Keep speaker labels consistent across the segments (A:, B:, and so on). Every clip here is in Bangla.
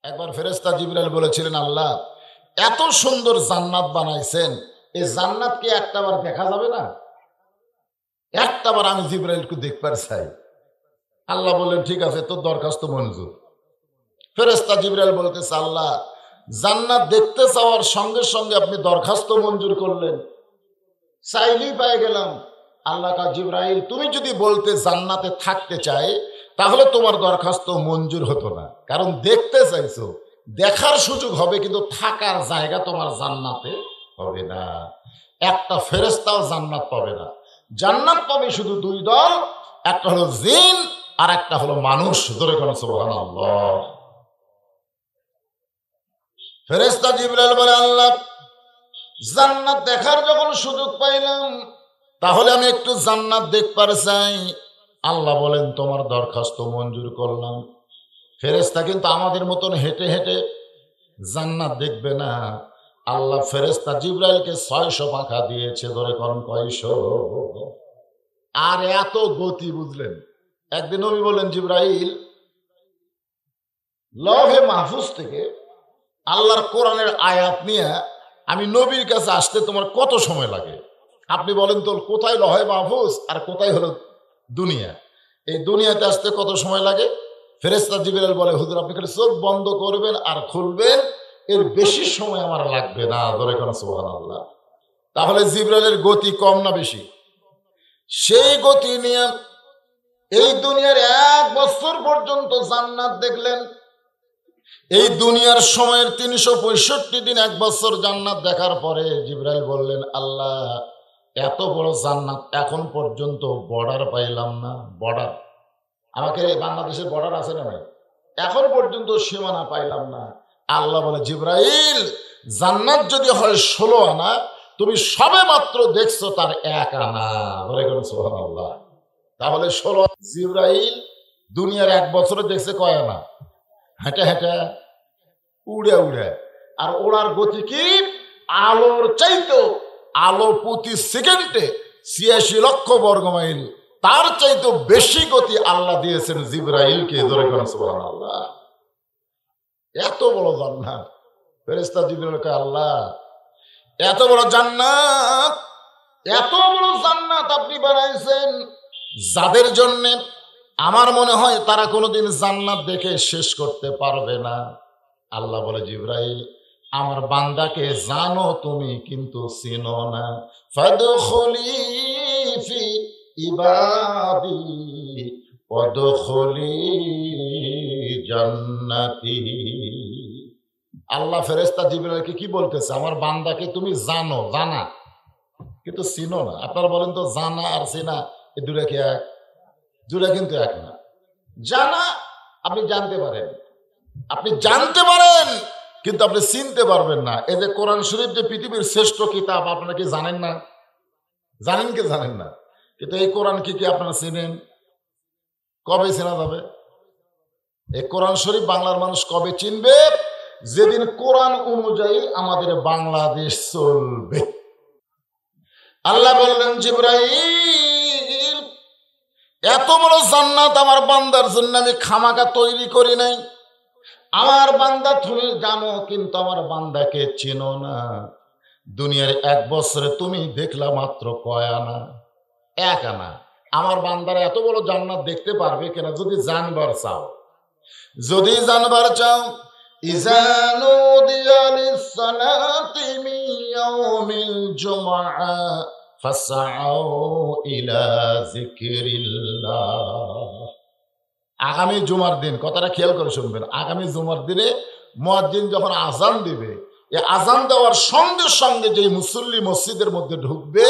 A: একবার ফেরেশতা জিবরাইল বলেছিলেন, আল্লাহ এত সুন্দর জান্নাত বানাইছেন, এই জান্নাত কি একটাবার দেখা যাবে না? একটাবার আমি জিবরাইলকে দেখবার চাই। আল্লাহ বললেন, ঠিক আছে, তোর দরখাস্ত মঞ্জুর। ফেরেশতা জিবরাইল বলতেছে, আল্লাহ জান্নাত দেখতে চাওয়ার সঙ্গে সঙ্গে আপনি দরখাস্ত মঞ্জুর করলেন, চাইলেই পেয়ে গেলাম। আল্লাহ কা জিবরাইল, তুমি যদি বলতে জান্নাতে থাকতে চাই তাহলে তোমার দরখাস্ত মঞ্জুর হতো না, কারণ দেখতে চাইছো, দেখার সুযোগ হবে কিন্তু থাকার জায়গা তোমার জান্নাতে হবে না। একটা ফেরেশতাও জান্নাত পাবে না। জান্নাত পাবে শুধু দুই দল, একটা হলো জিন আর একটা হলো মানুষ। ধরে কোন সুবহানাল্লাহ। ফেরেশতা জিবরাইল বলে, আল্লাহ জান্নাত দেখার যখন সুযোগ পাইলাম তাহলে আমি একটু জান্নাত দেখবার চাই। আল্লাহ বলেন, তোমার দরখাস্ত মঞ্জুর করলাম। ফেরেশতা কিন্তু আমাদের মতন হেঁটে হেঁটে জান্নাত দেখবে না। আল্লাহ ফেরেশতা জিবরাইলকে 600 পাখা দিয়েছে। ধরে করুন কয়শো। আর এত গতি, বুঝলেন? একদিন নবী বললেন, জিবরাইল লৌহে মাহফুজ থেকে আল্লাহর কোরআনের আয়াত নিয়ে আমি নবীর কাছে আসতে তোমার কত সময় লাগে? আপনি বলেন তো, কোথায় লৌহে মাহফুজ আর কোথায় হলো দুনিয়া? এই দুনিয়াতে আসতে কত সময় লাগে? ফেরেশতা জিবরাইল বলে, হুজুর আপনি খালি চোখ বন্ধ করবেন আর খুলবেন, এর বেশি সময় আমার লাগবে না। ধরে কোন সুবহানাল্লাহ। তাহলে জিবরাইলের গতি কম না বেশি? সেই গতি নিয়ে এই দুনিয়ার 1 বছর পর্যন্ত জান্নাত দেখলেন। এই দুনিয়ার সময়ের 365 দিন 1 বছর জান্নাত দেখার পরে জিবরাইল বললেন, আল্লাহ এত বড় জান্নাত এখন পর্যন্ত বর্ডার পাইলাম না। বর্ডার, আমাকে বাংলাদেশের বর্ডার আছে না ভাই, এখন পর্যন্ত সীমানা পাইলাম না। আল্লাহ বলে, জিবরাইল জান্নাত যদি হয় 16 আনা, তুমি সবে মাত্র দেখছো তার 1 আনা। বলে কোন সুবহানাল্লাহ। তাহলে 16। জিবরাইল দুনিয়ার 1 বছরে দেখছে কয় আনা? হেঁটে হেঁটে, উড়ে উড়ে। আর ওড়ার গতি কি? আলোর চাইতো, আলো প্রতি সেকেন্ডে 86 লক্ষ বর্গমাইল, তার চাইতো বেশি গতি আল্লাহ দিয়েছেন জিবরাইলকে। ধরে কোন সুবহানাল্লাহ। এত বড় জান্নাত। ফেরেশতা জিবরাইল কয়, আল্লাহ এত বড় জান্নাত, এত বড় জান্নাত আপনি বানাইছেন যাদের জন্য আমার মনে হয় তারা কোনোদিন জান্নাত দেখে শেষ করতে পারবে না। আল্লাহ বলে, জিবরাইল আমার বান্দাকে জানো তুমি, কিন্তু চিনো না। ফাদখুলি ফি ইবাদি ওয়াদখুলি জান্নাতি। আল্লাহ ফেরেশতা জিবরাইলকে কি বলতেছে? আমার বান্দাকে তুমি জানো, জানা, কিন্তু চিনো না। আপনারা বলেন তো, জানা আর চিনা এই দুটা কি এক? দুটা কিন্তু এক না। জানা আপনি জানতে পারেন, আপনি জানতে পারেন, কিন্তু আপনি চিনতে পারবেন না। এই যে কোরআন শরীফ যে পৃথিবীর শ্রেষ্ঠ কিতাব, আপনারা কি জানেন না? জানেন কি জানেন না? কিন্তু এই কোরআন কি আপনারা চিনেন? কবে চেনা যাবে? এই কোরআন শরীফ বাংলার মানুষ কবে চিনবে? যেদিন কোরআন অনুযায়ী আমাদের বাংলাদেশ চলবে। আল্লাহ বললেন, জিবরাইল এত বড় জান্নাত আমার বান্দার জন্য আমি খামাকা তৈরি করি নাই। আমার বান্দা তুমি জানো, কিন্তু আমার বান্দাকে চিনো না। দুনিয়ার 1 বছরে তুমি দেখলা মাত্র কয় আনা? 1 আনা। আমার বান্দারা এত বড় জান্নাত দেখতে পারবে কিনা? যদি জানবার চাও, যদি জানবার চাও, ইযা নুদিয়া লিস-সালাতি মিন ইয়াউমিল জুমআ ফাসআউ ইলা যিকরিল্লাহ। আগামী জুমার দিন, কথাটা খেয়াল করে শুনবেন, আগামী জুমার দিনে মুয়াজ্জিন যখন আজান দিবে, এই আজান দেওয়ার সঙ্গে সঙ্গে যে মুসল্লি মসজিদের মধ্যে ঢুকবে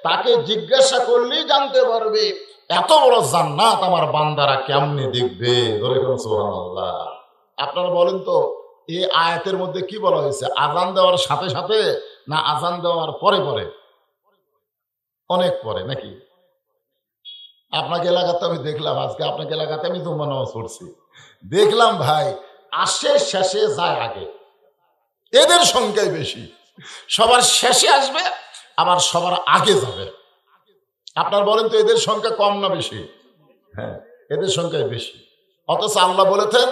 A: তাকে জিজ্ঞাসা করলেই জানতে পারবে এত বড় জান্নাত আমার বান্দারা কেমনে দেখবে। ধরে কোন সুবহানাল্লাহ। আপনারা বলেন তো, এই আয়াতের মধ্যে কি বলা হয়েছে? আজান দেওয়ার সাথে সাথে না আজান দেওয়ার পরে পরে? অনেক পরে নাকি? আপনাকে এলাকাতে আমি দেখলাম, আজকে আপনাকে এলাকাতে আমি জুম্মা নামাজ পড়ছি, দেখলাম ভাই আসে শেষে যায় আগে। এদের সংখ্যাই বেশি, সবার শেষে আসবে আবার সবার আগে যাবে। আপনার বলেন তো, এদের সংখ্যা কম না বেশি? হ্যাঁ, এদের সংখ্যাই বেশি। অথচ আল্লাহ বলেছেন,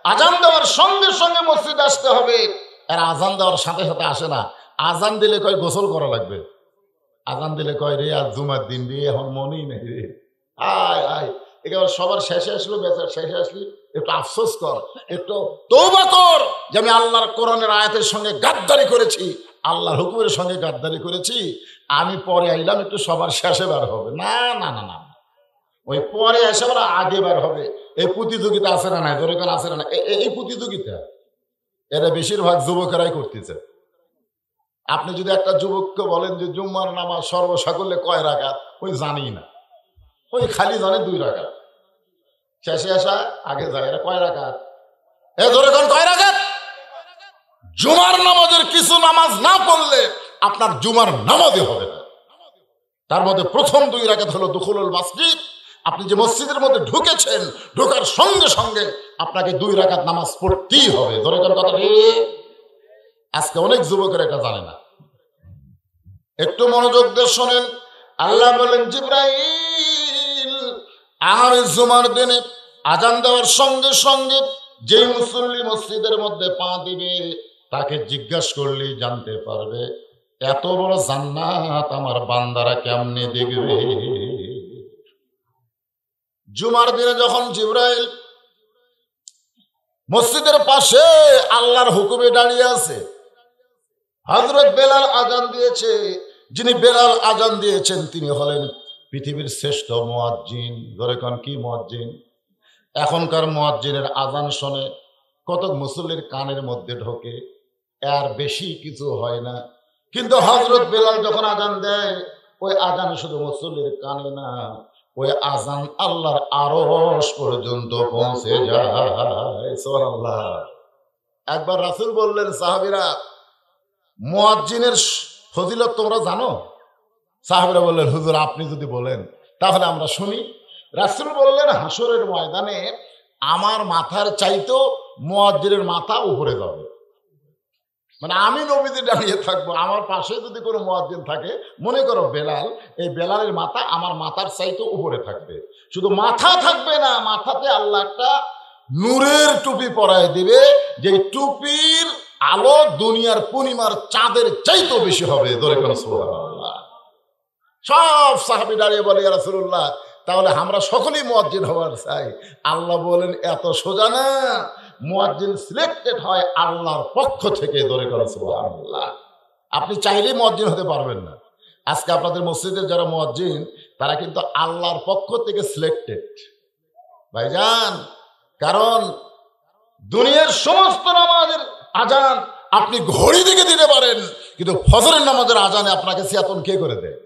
A: আজান দেওয়ার সঙ্গে সঙ্গে মসজিদে আসতে হবে। আর আজান দেওয়ার সাথে সাথে আসে না, আজান দিলে কয় গোসল করা লাগবে, আজান দিলে কয় রে আজ জুমার দিন রে, এখন মনেই নেই রে, আয় আয়। একেবারে সবার শেষে আসলো, বেচার শেষে আসলি একটু আফসোস কর, একটু তওবা কর যে আমি আল্লাহর কোরআনের আয়াতের সঙ্গে গাদ্দারি করেছি, আল্লাহর হুকুমের সঙ্গে গাদ্দারি করেছি। আমি পরে আইলাম, একটু সবার শেষে বার হবে না, না না না, ওই পরে এসে আবার আগে বার হবে। এই প্রতিযোগিতা আছে না নাই, ধরে আছে না, এই প্রতিযোগিতা এরা বেশিরভাগ যুবকেরাই করতেছে। আপনি যদি একটা যুবককে বলেন যে জুম্মার নামাজ সর্বসাকল্যে কয় রাকাত, ওই জানি না, ওই খালি জানে 2 রাকাত, শেষে আসা আগে যায়, এরা কয় রাকাত, এ ধরে কোন কয় রাকাত। জুমার নামাজের কিছু নামাজ না পড়লে আপনার জুমার নামাজই হবে না। তার মধ্যে প্রথম 2 রাকাত হলো দুখুলুল মসজিদ। আপনি যে মসজিদের মধ্যে ঢুকেছেন, ঢোকার সঙ্গে সঙ্গে আপনাকে 2 রাকাত নামাজ পড়তেই হবে। ধরে কোন কথা। আজকে অনেক যুবকের এটা জানে না। একটু মনোযোগ দিয়ে শোনেন। আল্লাহ বলেন, জিবরাইল, আগামী জুমার দিনে আজান দেওয়ার সঙ্গে সঙ্গে যে মুসল্লি মসজিদের মধ্যে পা দিবে তাকে জিজ্ঞাসা করলে জানতে পারবে এত বড় জান্নাত আমার বান্দারা কেমনে দেখবে। জুমার দিনে যখন জিবরাইল মসজিদের পাশে আল্লাহর হুকুমে দাঁড়িয়ে আছে, হযরত বেলাল আজান দিয়েছে। যিনি বেলাল আজান দিয়েছেন তিনি হলেন পৃথিবীর শ্রেষ্ঠ মুয়াজ্জিন। ধরে কোন কি মুয়াজ্জিন? এখনকার মুয়াজ্জিনের আজান শুনে কত মুসল্লির কানের মধ্যে ঢোকে, আর বেশি কিছু হয় না। কিন্তু হযরত বেলাল যখন আজান দেয়, ওই আজান শুধু মুসল্লির কানে না, ওই আজান আল্লাহর আরশ পর্যন্ত পৌঁছে যায়। সুবহানাল্লাহ। একবার রাসূল বললেন, সাহাবীরা, মুয়াজ্জিনের ফজিলত তোমরা জানো? সাহাবীরা বললেন, হুজুর আপনি যদি বলেন তাহলে আমরা শুনি। রাসূল বললেন, হাসরের ময়দানে আমার মাথার চাইতেও মুয়াজ্জিনের মাথা উপরে যাবে। মানে আমি নবীতে দাঁড়িয়ে থাকবো, আমার পাশে যদি কোনো মুয়াজ্জিন থাকে, মনে করো বেলাল, এই বেলালের মাথা আমার মাথার চাইতে উপরে থাকবে। শুধু মাথা থাকবে না, মাথাতে আল্লাহ একটা নূরের টুপি পরায় দিবে, যে টুপির আলো দুনিয়ার পূর্ণিমার চাঁদের চাইতেও বেশি হবে। ধরে কোন সুবহানাল্লাহ। সব সাহাবী দাঁড়িয়ে বলে, ইয়া রাসূলুল্লাহ, তাহলে আমরা সকলেই মুয়াজ্জিন হওয়ার চাই। আল্লাহ বলেন, এত সোজা না, মুয়াজ্জিন সিলেক্টেড হয় আল্লাহর পক্ষ থেকে। ধরে কোন সুবহানাল্লাহ। আপনি চাইলেই মুয়াজ্জিন হতে পারবেন না। আজকে আপনাদের মসজিদের যারা মুয়াজ্জিন, তারা কিন্তু আল্লাহর পক্ষ থেকে সিলেক্টেড ভাইজান। কারণ দুনিয়ার সমস্ত নামাজের আজান আপনি ঘড়ি দিকে দিতে পারেন, কিন্তু ফজরের নামাজের আজানে আপনাকে চেতন কে করে দেয়?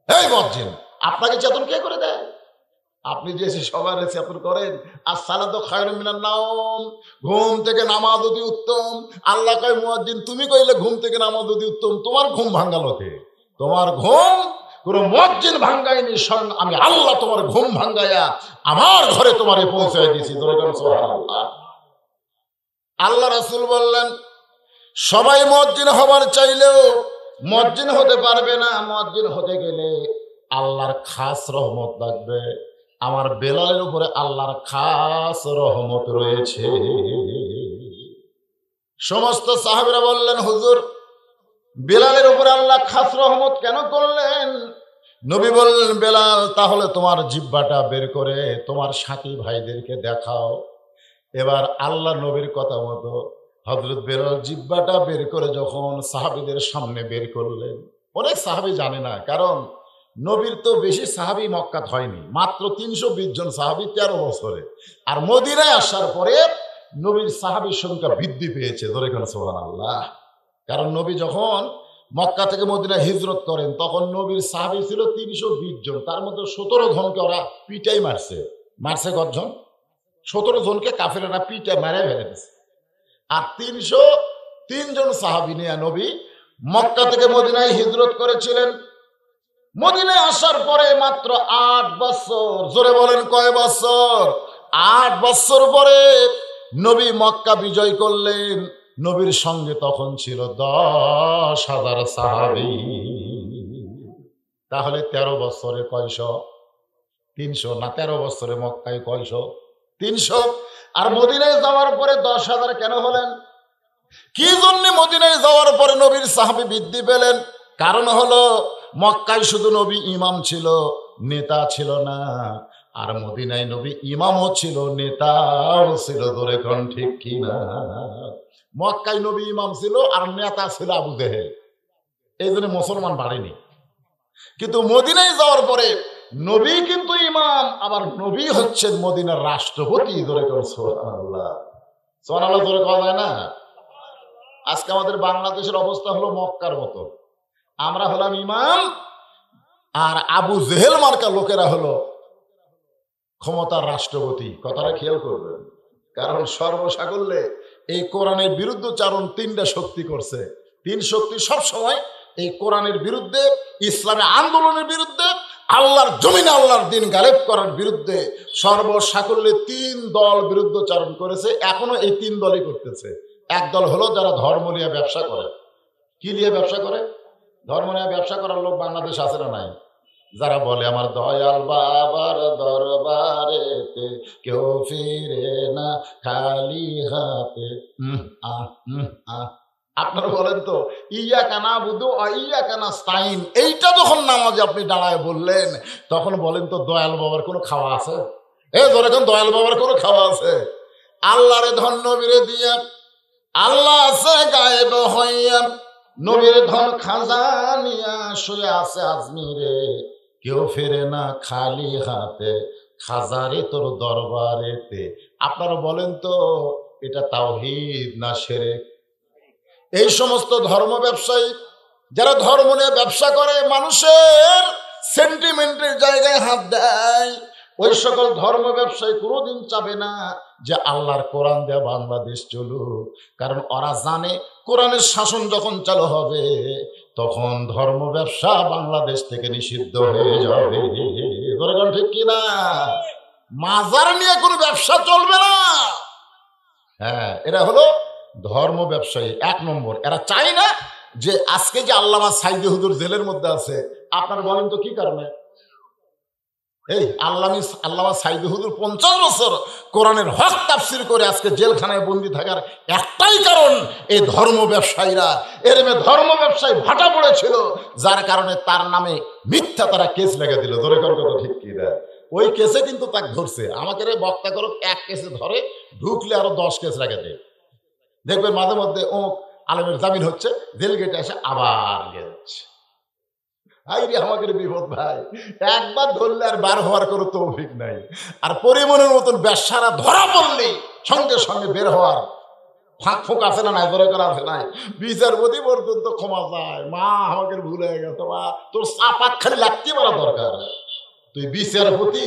A: এই মুয়াজ্জিন, আপনাকে চেতন কে করে দেয়? আপনি যে সবার চেতন করেন। আর সালাতু খায়রুম মিনান নাওম, ঘুম থেকে নামাজ অতি উত্তম। আল্লাহ কয়, মুয়াজ্জিন তুমি কইলে ঘুম থেকে নামাজ অতি উত্তম, তোমার ঘুম ভাঙ্গালো কে? তোমার ঘুম কোন মুয়াজ্জিন ভাঙ্গায়নি, স্বয়ং আমি আল্লাহ তোমার ঘুম ভাঙ্গাইয়া আমার ঘরে তোমারে পৌঁছায় দিয়েছি। সুবহানাল্লাহ। আল্লাহ রাসূল বললেন, সবাই মুয়াজ্জিন হবার চাইলেও মুয়াজ্জিন হতে পারবে না। মুয়াজ্জিন হতে গেলে আল্লাহর খাস রহমত লাগবে। আমার বেলালের উপরে আল্লাহর খাস রহমত রয়েছে। সমস্ত সাহাবীরা বললেন, হুজুর বেলালের উপরে আল্লাহ খাস রহমত কেন করলেন? নবী বললেন, বেলাল, তাহলে তোমার জিহ্বাটা বের করে তোমার সাথী ভাইদেরকে দেখাও। এবার আল্লাহ নবীর কথা মতো হযরত বেলাল জিহ্বাটা বের করে যখন সাহাবীদের সামনে বের করলেন, অনেক সাহাবী জানে না, কারণ নবীর তো বেশি সাহাবী মক্কাত হয়নি, মাত্র 320 জন সাহাবী 13 বছরে। আর মদিনায় আসার পরে নবীর সাহাবীর সংখ্যা বৃদ্ধি পেয়েছে। ধরে কোন সুবহানাল্লাহ। কারণ নবী যখন মক্কা থেকে মদিনায় হিজরত করেন, তখন নবীর সাহাবী ছিল 320 জন। তার মধ্যে 17 জনকে ওরা পিটাই মারছে। মারছে কতজন? 17 জনকে কাফেরেরা পিটাই মারে ফেলে দিচ্ছে। আর 303 জন সাহাবী নিয়ে নবী মক্কা থেকে মদিনায় হিজরত করেছিলেন। মদিনায় আসার পরে মাত্র 8 বছর, জোরে বলেন কয় বছর? 8 বছর পরে নবী মক্কা বিজয় করলেন। নবীর সঙ্গে তখন ছিল 10,000 সাহাবী। তাহলে 13 বছরে কয়শ? 300 না, 13 বছরে মক্কায় কয়শ? 300। আর মদিনায় যাওয়ার পরে 10,000 কেন হলেন? কি জন্য মদিনায় যাওয়ার পরে নবীর সাহাবী বৃদ্ধি পেলেন? কারণ হলো মক্কায় শুধু নবী ইমাম ছিল, নেতা ছিল না। আর মদিনায় নবী ইমামও ছিল, নেতাও ছিল। ধরে কোন ঠিক কিনা? মক্কায় নবী ইমাম ছিল আর নেতা ছিল আবু জেহেল। এই জন্য মুসলমান বাড়েনি। কিন্তু মদিনায় যাওয়ার পরে নবী কিন্তু ইমাম, আবার নবী হচ্ছেন মদিনার রাষ্ট্রপতি। ধরে কোন সুবহানাল্লাহ, সুবহানাল্লাহ ধরে কওয়া যায় না? আজকে আমাদের বাংলাদেশের অবস্থা হলো মক্কার মতো। আমরা হলাম ইমাম আর আবু জেহেল মার্কা লোকেরা হলো ক্ষমতার রাষ্ট্রপতি। কথাটা খেয়াল করবেন, কারণ সর্বসাকল্যে এই কোরআনের বিরুদ্ধচারণ 3টা শক্তি করছে। 3 শক্তি সব সময় এই কোরআনের বিরুদ্ধে, ইসলামী আন্দোলনের বিরুদ্ধে, আল্লাহর জমিনে আল্লাহর দিন গালেব করার বিরুদ্ধে সর্বসাকল্যে 3 দল বিরুদ্ধচারণ করেছে। এখনো এই 3 দলই করতেছে। এক দল হলো যারা ধর্ম নিয়ে ব্যবসা করে। কি নিয়ে ব্যবসা করে? ধর্ম নিয়ে ব্যবসা করার লোক বাংলাদেশ আছে না নাই? যারা বলে আমার দয়াল বাবার দরবারেতে কেউ ফিরে না খালি হাতে। আপনারা বলেন তো, ইয়াকা নাবুদু ওয়া ইয়াকা নাস্তাইন, এইটা যখন নামাজে আপনি দাঁড়ায় বললেন, তখন বলেন তো দয়াল বাবার কোনো খাওয়া আছে? ধরে কোন দয়াল বাবার কোনো খাওয়া আছে? আল্লাহরে ধন নবীরে দিয়া, আল্লাহ আছে গায়েব হইয়া, নবীর ধন খাজানিয়া শুয়ে আছে আজমিরে, কেউ ফেরে না খালি হাতে খাজারে তোর দরবারেতে। আপনারা বলেন তো এটা তাওহীদ না শিরক? এই সমস্ত ধর্ম ব্যবসায়ী যারা ধর্ম নিয়ে ব্যবসা করে, মানুষের সেন্টিমেন্টের জায়গায় হাত দেয়, ওই সকল ধর্ম ব্যবসায়ী কোনোদিন চাবে না যে আল্লাহর কোরআন দেয়া বাংলাদেশ চলুক। কারণ ওরা জানে কোরআনের শাসন যখন চালু হবে তখন ধর্ম ব্যবসা বাংলাদেশ থেকে নিষিদ্ধ হয়ে যাবে। ঠিক কিনা? মাজার নিয়ে কোনো ব্যবসা চলবে না। হ্যাঁ, এরা হলো ধর্ম ব্যবসায়ী 1 নম্বর। এরা চায় না যে আজকে যে আল্লামা সাইদি হুজুর জেলের মধ্যে আছে, আপনারা বলেন তো কি কারণে? এই আল্লামা সাইদি হুজুর 50 বছর কোরআনের হক তাফসীর করে আজকে জেলখানায় বন্দি থাকার একটাই কারণ, এই ধর্ম ব্যবসায়ীরা। এর ধর্ম ব্যবসায়ী ভাটা পড়েছিল, যার কারণে তার নামে মিথ্যা তারা কেস লেগে দিল। ধরে কোন কথা ঠিক কি না? ওই কেসে কিন্তু তাকে ধরছে। আমাকে রে বক্তা করো, 1 কেসে ধরে, ঢুকলে আরো 10 কেস লেগে দেয়। দেখবেন মাঝে মধ্যে ও আলমের জামিন হচ্ছে, জেল গেটে এসে আবার গেছে। আমাকে বিপদ ভাই, একবার ধরলে আর বার হওয়ার কোনো তৌফিক নাই। আর পরিমনের মতন ব্যবসারা ধরা পড়লে সঙ্গে সঙ্গে বের হওয়ার ফাঁক ফোঁক আছে না নাই? ধরে করা আছে নাই? বিচারপতি পর্যন্ত ক্ষমা চায়, মা আমাকে ভুল হয়ে গেছে, মা তোর চাপাত খালি লাগতে পারা দরকার, তুই বিচারপতি।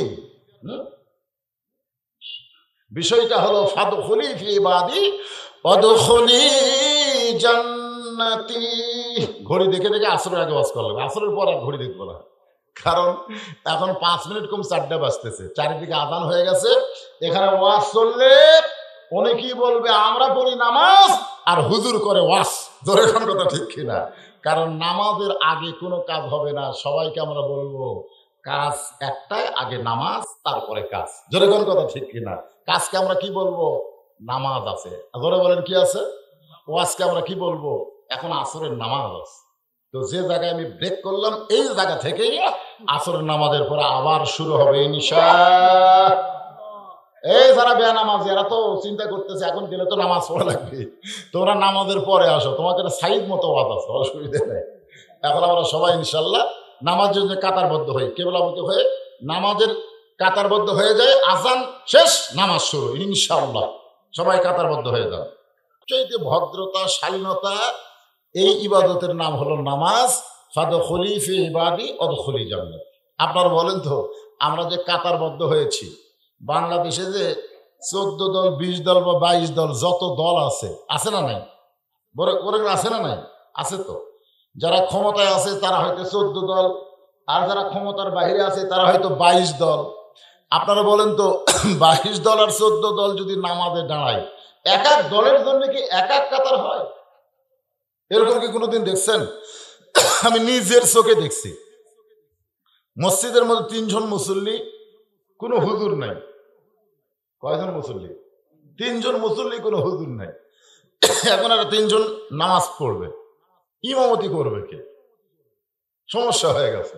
A: বিষয়টা হলো ফাদখুলি ফি ইবাদি ওয়াদখুলি জান্নাতি। ঘড়ি দেখে দেখে আসরের আগে ওয়াজ করলাম, আসরের পর আর ঘড়ি দেখবো না, কারণ এখন 5 মিনিট কম 4টা বাজতেছে, চারিদিকে আজান হয়ে গেছে। এখানে ওয়াজ চললে অনেকেই বলবে আমরা পড়ি নামাজ আর হুজুর করে ওয়াজ। ধরে কোন কথা ঠিক কিনা? কারণ নামাজের আগে কোনো কাজ হবে না। সবাইকে আমরা বলবো কাজ একটাই, আগে নামাজ তারপরে কাজ। ধরে কোন কথা ঠিক কিনা? কাজকে আমরা কি বলবো? নামাজ আছে। ধরে বলেন কি আছে? ওয়াজকে আমরা কি বলবো? এখন আসরের নামাজ আছে। তো যে জায়গায় আমি ব্রেক করলাম, এই জায়গা থেকেই আসরের নামাজের পরে আবার শুরু হবে ইনশাআল্লাহ। এই যারা বেনামাজি এরা তো চিন্তা করতেছে এখন গেলে তো নামাজ পড়া লাগবে, তোমরা নামাজের পরে আসো, তোমাকে সাইড মতো ওয়াজ আছে, অসুবিধা নেই। এখন আমরা সবাই ইনশাআল্লাহ নামাজের জন্য কাতারবদ্ধ হই, কেবলামুখী হয়ে নামাজের কাতারবদ্ধ হয়ে যায়। আজান শেষ, নামাজ শুরু, ইনশাআল্লাহ সবাই কাতারবদ্ধ হয়ে যান। চাইতে ভদ্রতা, শালীনতা, এই ইবাদতের নাম হলো নামাজ। ফাদখুলি ফি ইবাদি ওয়াদখুলি জান্নাত। আপনারা বলেন তো, আমরা যে কাতারবদ্ধ হয়েছি, বাংলাদেশে যে 14 দল, 20 দল বা 22 দল, যত দল আছে, আছে না নাই? বড় আছে না নাই? আছে তো। যারা ক্ষমতায় আছে তারা হয়তো 14 দল, আর যারা ক্ষমতার বাইরে আছে তারা হয়তো 22 দল। আপনারা বলেন তো, 22 দল আর 14 দল যদি নামাজে দাঁড়ায়, এক এক দলের জন্য কি এক এক কাতার হয়? এরকম কি কোনোদিন দেখছেন? আমি নিজের চোখে দেখছি। মসজিদের মধ্যে 3 জন মুসল্লি, কোনো হুজুর নাই। কয়জন মুসল্লি? তিনজন মুসল্লি কোনো হুজুর নাই, এখন আর তিনজন নামাজ পড়বে, ইমামতি করবে কে? সমস্যা হয়ে গেছে।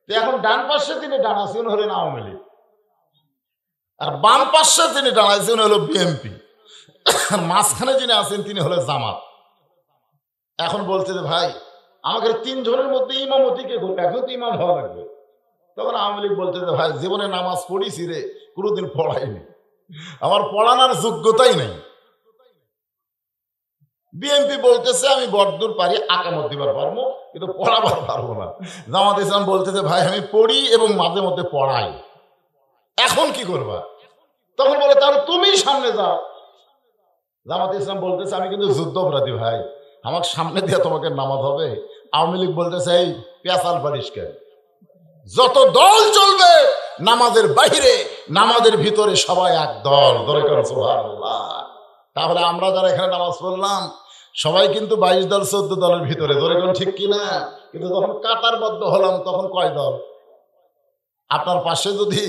A: এখন ডান পাশে তিনি ডানাসিন হলেন আওয়ামী লীগ, আর বাম পাশে তিনি ডানাসিন হলো বিএনপি, আর মাঝখানে যিনি আছেন তিনি হলো জামাত। এখন বলছে যে ভাই আমাদের তিনজনের মধ্যে ইমামতি কে করবে, এখন তো ইমাম হওয়া লাগবে। তখন আওয়ামী লীগ বলতে যে ভাই জীবনে নামাজ পড়িছি রে, কোনোদিন পড়াইনি, আমার পড়ানোর যোগ্যতাই নেই। বিএনপি বলতেছে আমি বড়দূর পারি, আকামত দিবার পারবো, কিন্তু পড়াবার পারবো না। জামাত ইসলাম বলতেছে ভাই আমি পড়ি এবং মাঝে মধ্যে পড়াই, এখন কি করবা? তখন বলে তাহলে তুমি সামনে যাও। জামাত ইসলাম বলতেছে আমি কিন্তু যুদ্ধ অপরাধী ভাই, আমার সামনে দিয়ে তোমাকে নামাজ হবে। আওয়ামী লীগ বলতেছে এই পেঁচাল পারিস কেন? যত দল চলবে নামাজের বাহিরে, নামাজের ভিতরে সবাই এক দল। সুবহানাল্লাহ। তাহলে আমরা যারা এখানে নামাজ পড়লাম সবাই কিন্তু 22 দল 14 দলের ভিতরে, ধরে কোন ঠিক কিনা? কিন্তু যখন কাতারবদ্ধ হলাম তখন কয় দল? আপনার পাশে যদি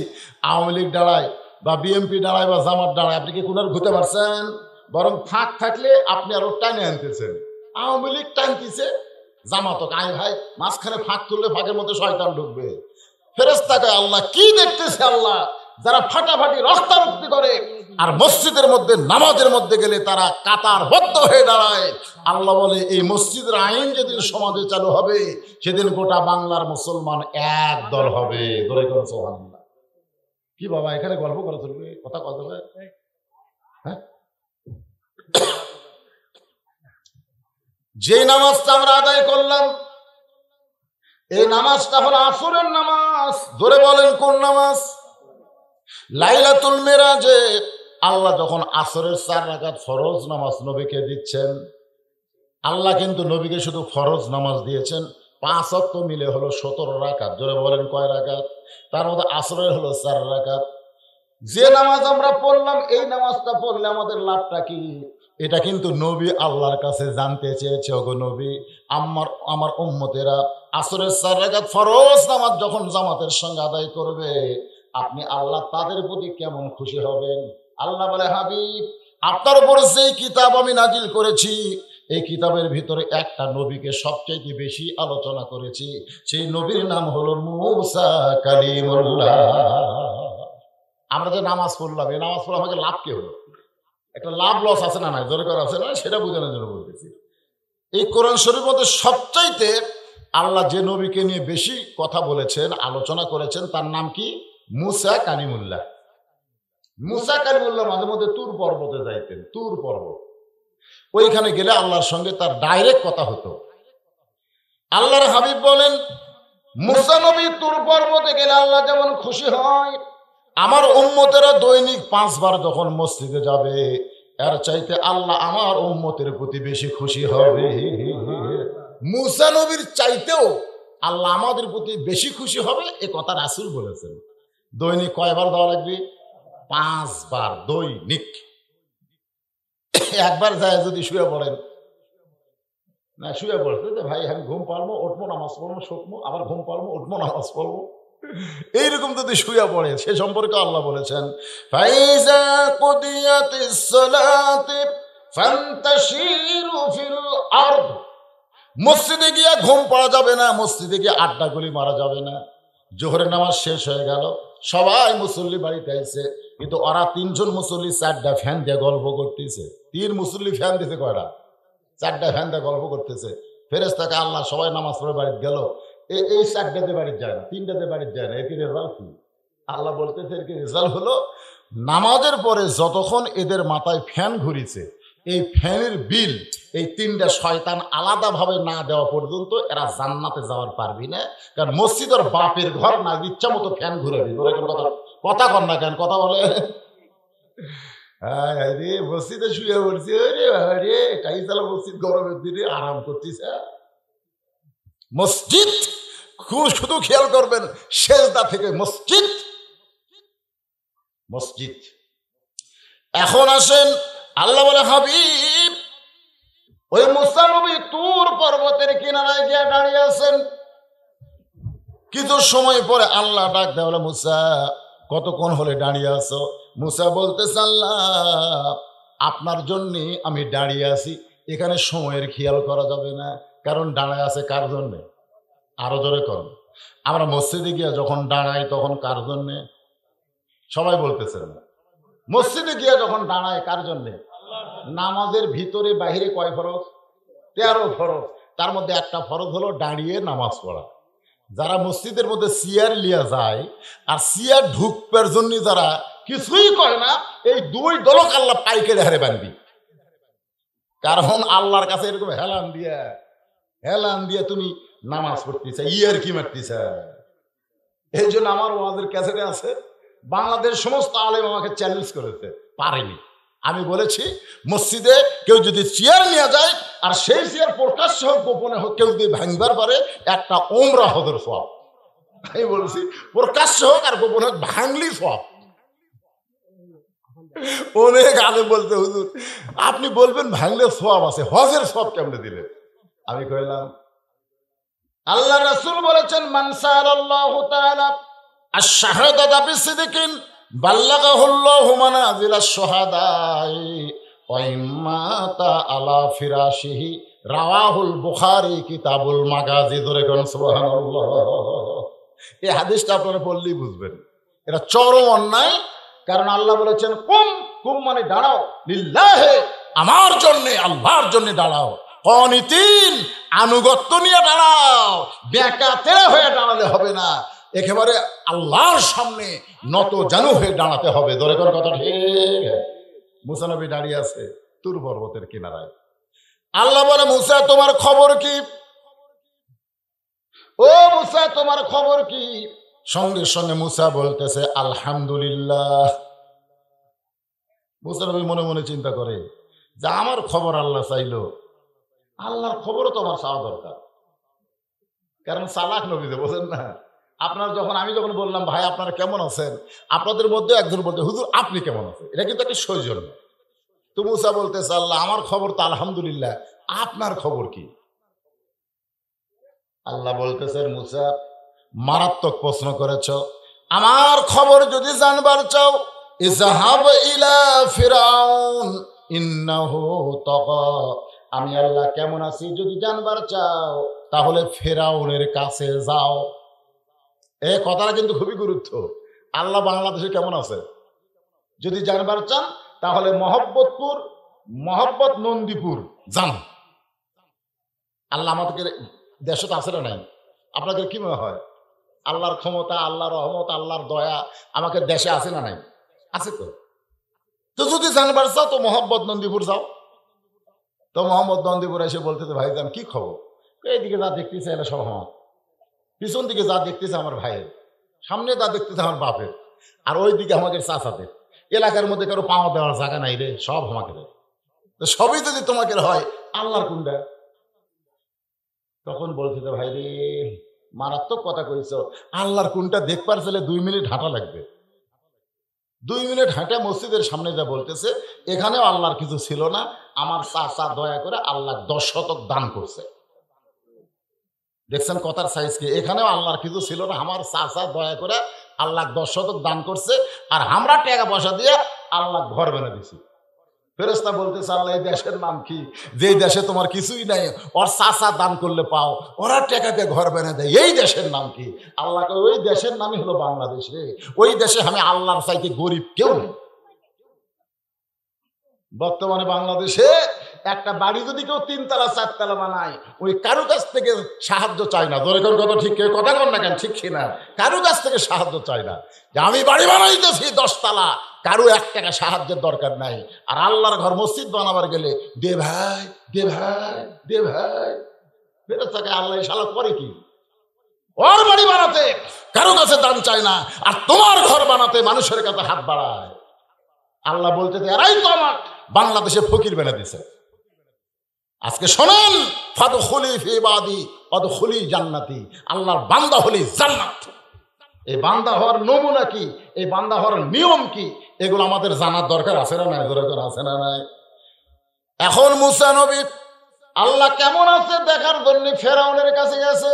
A: আওয়ামী লীগ দাঁড়ায় বা বিএনপি দাঁড়ায় বা জামাত দাঁড়ায়, আপনি কি কোনার ঘুরতে পারছেন? বরং ফাঁক থাকলে আপনি আরো টানে আনতেছেন। আওয়ামী লীগ টানতেছে, জামাত আয় ভাই মাঝখানে ফাঁক তুললে ফাঁকের মধ্যে শয়তান ঢুকবে। ফেরেশতাকে আল্লাহ কি দেখতেছে? আল্লাহ যারা ফাটাফাটি রক্তারক্তি করে আর মসজিদের মধ্যে নামাজের মধ্যে গেলে তারা কাতারবদ্ধ হয়ে দাঁড়ায়, আল্লাহ বলে এই মসজিদের আইন যেদিন সমাজে চালু হবে সেদিন গোটা বাংলার মুসলমান এক দল হবে। ধরে করে সুবহানাল্লাহ। কি বাবা এখানে গল্প করে চলবে, কথা কথা হবে? হ্যাঁ, যে নামাজটা আমরা আদায় করলাম এই নামাজটা হলো আসরের নামাজ। ধরে বলেন কোন নামাজ? লাইলাতুল মিরাজে আল্লাহ যখন আসরের 4 রাকাত ফরজ নামাজ নবীকে দিচ্ছেন, আল্লাহ কিন্তু নবীকে শুধু ফরজ নামাজ দিয়েছেন 5 ওয়াক্ত মিলে হলো 17 রাকাত। জোরে বলেন কয় রাকাত? তার মধ্যে আসরের হলো 4 রাকাত। যে নামাজ আমরা পড়লাম এই নামাজটা পড়লে আমাদের লাভটা কি? এটা কিন্তু নবী আল্লাহর কাছে জানতে চেয়েছে, ওগো নবী আমার উম্মতেরা আসরের 4 রাকাত ফরজ নামাজ যখন জামাতের সঙ্গে আদায় করবে আপনি আল্লাহ তাদের প্রতি কেমন খুশি হবেন? আল্লাহ বলে হাবিব আপনার উপরে যেই কিতাব আমি নাজিল করেছি এই কিতাবের ভিতরে একটা নবীকে সবচেয়ে বেশি আলোচনা করেছি, সেই নবীর নাম হলো মুসা কালিমুল্লাহ। আমরা যে নামাজ পড়লাম এই নামাজ পড়লে আমাকে লাভ কি হলো? একটা লাভ লস আছে না নাই? দরকার আছে না? সেটা বোঝানোর জন্য বলতেছি। এই কোরআন শরীফের মধ্যে সবচাইতে আল্লাহ যে নবীকে নিয়ে বেশি কথা বলেছেন, আলোচনা করেছেন, তার নাম কি? মুসা কালিমুল্লাহ। মুসা কালিমুল্লাহ মাঝে মধ্যে তুর পর্বতে যাইতেন, তুর পর্বত। ওইখানে গেলে আল্লাহর সঙ্গে তার ডাইরেক্ট কথা হতো। আল্লাহর হাবিব বলেন মুসা নবী তুর পর্বতে গেলে আল্লাহ যেমন খুশি হয়, আমার উম্মতেরা দৈনিক 5 বার যখন মসজিদে যাবে এর চাইতে আল্লাহ আমার উম্মতের প্রতি বেশি খুশি হবে। মুসা নবীর চাইতেও আল্লাহ আমাদের প্রতি বেশি খুশি হবে, এ কথা রাসূল বলেছেন। দৈনিক কয়বার দেওয়া লাগবে? 5 বার দৈনিক। একবার যায় যদি শুয়ে পড়েন, না শুয়ে পড়তে যে ভাই আমি ঘুম পারবো, উঠবো, নামাজ পড়বো, শুকবো, আবার ঘুম পারবো, উঠবো, নামাজ পড়বো, এইরকম যদি শুয়ে পড়ে সে সম্পর্কে আল্লাহ বলেছেন ফাইজা কুদিয়াতিস সালাতি ফান্তাশিরু ফিল আরদ। মসজিদে গিয়ে ঘুম পড়া যাবে না, মসজিদে গিয়ে আড্ডা গুলি মারা যাবে না। জোহরের নামাজ শেষ হয়ে গেল, সবাই মুসল্লি বাড়িতে আইছে, কিন্তু ওরা 3 জন মুসল্লি 4টা ফ্যান দিয়ে গল্প করতেছে। 3 মুসল্লি ফ্যান দিতে কয়টা? 4টা ফ্যান দিয়ে গল্প করতেছে। ফেরেশতাকে আল্লাহ সবাই নামাজ পড়ে বাড়িতে গেল, এই 4টাতে বাড়িতে যায় না, 3টাতে বাড়িতে যায় না, এর রেজাল্ট কি? আল্লাহ বলতেছে এর রেজাল্ট হলো নামাজের পরে যতক্ষণ এদের মাথায় ফ্যান ঘুরিছে এই ফ্যানের বিল এই 3টা শয়তান আলাদাভাবে না দেওয়া পর্যন্ত এরা জান্নাতে যাওয়ার পারবি না। কারণ মসজিদের বাপের ঘর না, ইচ্ছা মতো ফ্যান ঘুরে দিবে। কথা কর না কেন? কথা বলে রে মসজিদে শুয়ে পড়ছি, রে টাইসালা মসজিদ গরমের দিনে আরাম করছিস। মসজিদ শুধু খেয়াল করবেন সেজদা থেকে মসজিদ মসজিদ। এখন আসেন আল্লাহ বলে হাবিব ওই মুসা নবী তুর পর্বতের কিনারায় গিয়ে দাঁড়িয়ে আছেন। কিছু সময় পরে আল্লাহ ডাক দেয় বলে মুসা কতক্ষণ হলে দাঁড়িয়ে আছো? মুসা বলতেছে আল্লাহ আপনার জন্যে আমি দাঁড়িয়ে আছি, এখানে সময়ের খেয়াল করা যাবে না, কারণ দাঁড়ায় আছে কার জন্যে? আরো জোরে করুন। আমরা মসজিদে গিয়ে যখন দাঁড়াই তখন কার জন্যে? সবাই বলতেছেন না। মসজিদে গিয়ে যখন দাঁড়ায় কার জন্যে? নামাজের ভিতরে বাহিরে কয় ফরজ? 13 ফরজ। তার মধ্যে একটা ফরজ হলো দাঁড়িয়ে নামাজ পড়া। যারা মসজিদের মধ্যে চেয়ার লিয়া যায় আর চেয়ার ঢুকবার জন্য যারা কিছুই করে না, এই দুই দলক আল্লাহ পাইকারি হারে বানবি। কারণ আল্লাহর কাছে এরকম হেলান দিয়া তুমি নামাজ পড়তেছে, ইয়ার কি মারতেছে। এই জন্য আমার ওয়াজের ক্যাসেটে আছে, বাংলাদেশ সমস্ত আলেম আমাকে চ্যালেঞ্জ করেছে, পারেনি। আমি বলেছি মসজিদে কেউ যদি চেয়ার নিয়ে যায় আর সেই চেয়ার প্রকাশ্য হোক গোপনে হোক, কেউ যদি ভাঙবার পারে একটা ওমরা হজর সওয়াব। আমি বলছি প্রকাশ্য হোক আর গোপনে হোক, ভাঙলি সওয়াব। অনেক আলেম বলতে হুজুর আপনি বলবেন ভাঙলে সওয়াব আছে, হজের সওয়াব কেমনে দিলেন? আমি কইলাম আল্লাহ রাসূল বলেছেন মান সাআলাল্লাহু তাআলা আশ-শাহাদাতা বিসিদকিন বাল্লাগাহুল্লাহু মানাজিলাশ শুহাদাই ওয়া ইম্মাতা আলা ফিরাশিহি রাওয়াহুল বুখারী কিতাবুল মাগাজি। ধরে কোন সুবহানাল্লাহ। এই হাদিসটা আপনারা পড়লেই বুঝবেন এটা চরম অন্যায়। কারণ আল্লাহ বলেছেন কুম মানে দাঁড়াও, লিল্লাহি আমার জন্য, আল্লাহর জন্য দাঁড়াও। কনিতিন আনুগত্য নিয়ে দাঁড়াও, বেকাতে হয়ে দাঁড়ালে হবে না, একেবারে আল্লাহর সামনে নত জানু হয়ে দাঁড়াতে হবে। ধরে কোন কথা ঠিক। মুসা নবী দাঁড়িয়ে আছে তুর পর্বতের কিনারায়। আল্লাহ বলে মুসা তোমার খবর কি? ও মুসা তোমার খবর কি? সঙ্গে সঙ্গে মুসা বলতেছে আলহামদুলিল্লাহ। মুসা নবী মনে মনে চিন্তা করে যে আমার খবর আল্লাহ চাইলো, আল্লাহর খবরও তো আমার চাওয়া দরকার। কারণ চালাক নবী যে, বোঝেন না? আমি যখন বললাম ভাই আপনারা কেমন আছেন, আপনাদের মধ্যে একজন বলতে হুজুর আপনি কেমন আছেন, এটা কিন্তু একটা সৌজন্য। তো মুসা বলতেছে আল্লাহ আমার খবর তো আলহামদুলিল্লাহ, আপনার খবর কি? আল্লাহ বলতেছেন মুসা মারাত্মক প্রশ্ন করেছ, আমার খবর যদি জানবার চাও ইযহাব ইলা ফিরাউন ইন্নাহু তাগা। আমি আল্লাহ কেমন আছি যদি জানবার চাও তাহলে ফেরাউনের কাছে যাও। এই কথাটা কিন্তু খুবই গুরুত্ব। আল্লাহ বাংলাদেশে কেমন আছে যদি জানবার চান তাহলে মহব্বত নন্দীপুর যান। আল্লাহ আমাদের দেশে তো আছে না নাই? আপনাদের কি মনে হয় আল্লাহর ক্ষমতা, আল্লাহর রহমত, আল্লাহর দয়া আমাকে দেশে আছে না নাই? আছে তো। তো যদি জানবার চাও তো মহব্বত নন্দীপুর যাও। তো মোহাম্মদ নন্দীপুর এসে বলতেছে ভাইজান কি খবর? এইদিকে যা দেখতেছে এরা সব আমার, পিছন দিকে যা দেখতেছে আমার ভাইয়ের, সামনে যা দেখতেছে আমার বাপের, আর ওই দিকে আমাদের চাচাদের। এলাকার মধ্যে কারো পাওয়া দেওয়ার জায়গা নাই রে, সব আমাকে। তো সবই যদি তোমাকে হয় আল্লাহর কোনটা? তখন বলছে ভাই রে মারাত্মক কথা কইছ, আল্লাহর কোনটা দেখবার চলে 2 মিনিট হাঁটা লাগবে। 2 মিনিট হাঁটে মসজিদের সামনে যা বলতেছে এখানেও আল্লাহর কিছু ছিল না, আমার চাচা দয়া করে আল্লাহ 10 শতক দান করছে। দেখছেন কথার সাইজ কি? এখানেও আল্লাহর কিছু ছিল না, আমার চাচা দয়া করে আল্লাহ 10 শতক দান করছে, আর আমরা টাকা পয়সা দিয়ে আল্লাহ ঘর বেনে দিছি। ফেরেশতা বলতেছে আল্লাহ এই দেশের নাম কি? যেই দেশে তোমার কিছুই নাই, ওর চাচা দান করলে পাও, ওরা টাকা দিয়ে ঘর বেনে দেয়, এই দেশের নাম কি? আল্লাহকে ওই দেশের নামই হলো বাংলাদেশ রে। ওই দেশে আমি আল্লাহর চাইতে গরিব কেউ নেই। বর্তমানে বাংলাদেশে একটা বাড়ি যদি কেউ 3 তলা 4 তলা বানায়, ওই কারো কাছ থেকে সাহায্য চায় না। ধরে কোন কথা ঠিক, কেউ কথা কর না কেন, ঠিক কিনা? কারো কাছ থেকে সাহায্য চায় না যে আমি বাড়ি বানাইতেছি 10 তলা, কারো 1 টাকা সাহায্যের দরকার নাই। আর আল্লাহর ঘর মসজিদ বানাবার গেলে দে ভাই দে ভাই দে ভাই। ফেরেশতাকে আল্লাহ শালা করে কি? ওর বাড়ি বানাতে কারো কাছে দান চায় না, আর তোমার ঘর বানাতে মানুষের কাছে হাত বাড়ায়। আল্লাহ বলতে এরাই তো আমার বাংলাদেশে ফকির বেনা দিছে। আজকে শোনেন, ফাদখুলি ফি ইবাদি ওয়াদখুলি জান্নাতি। আল্লাহর বান্দা হলি জান্নাত। এই বান্দা হওয়ার নমুনা কি, এই বান্দা হওয়ার নিয়ম কি, এগুলো আমাদের জানার দরকার আছে না নাই? দরকার আছে না নাই? এখন মুসা নবী আল্লাহ কেমন আছে দেখার জন্য ফেরাউনের কাছে গেছে।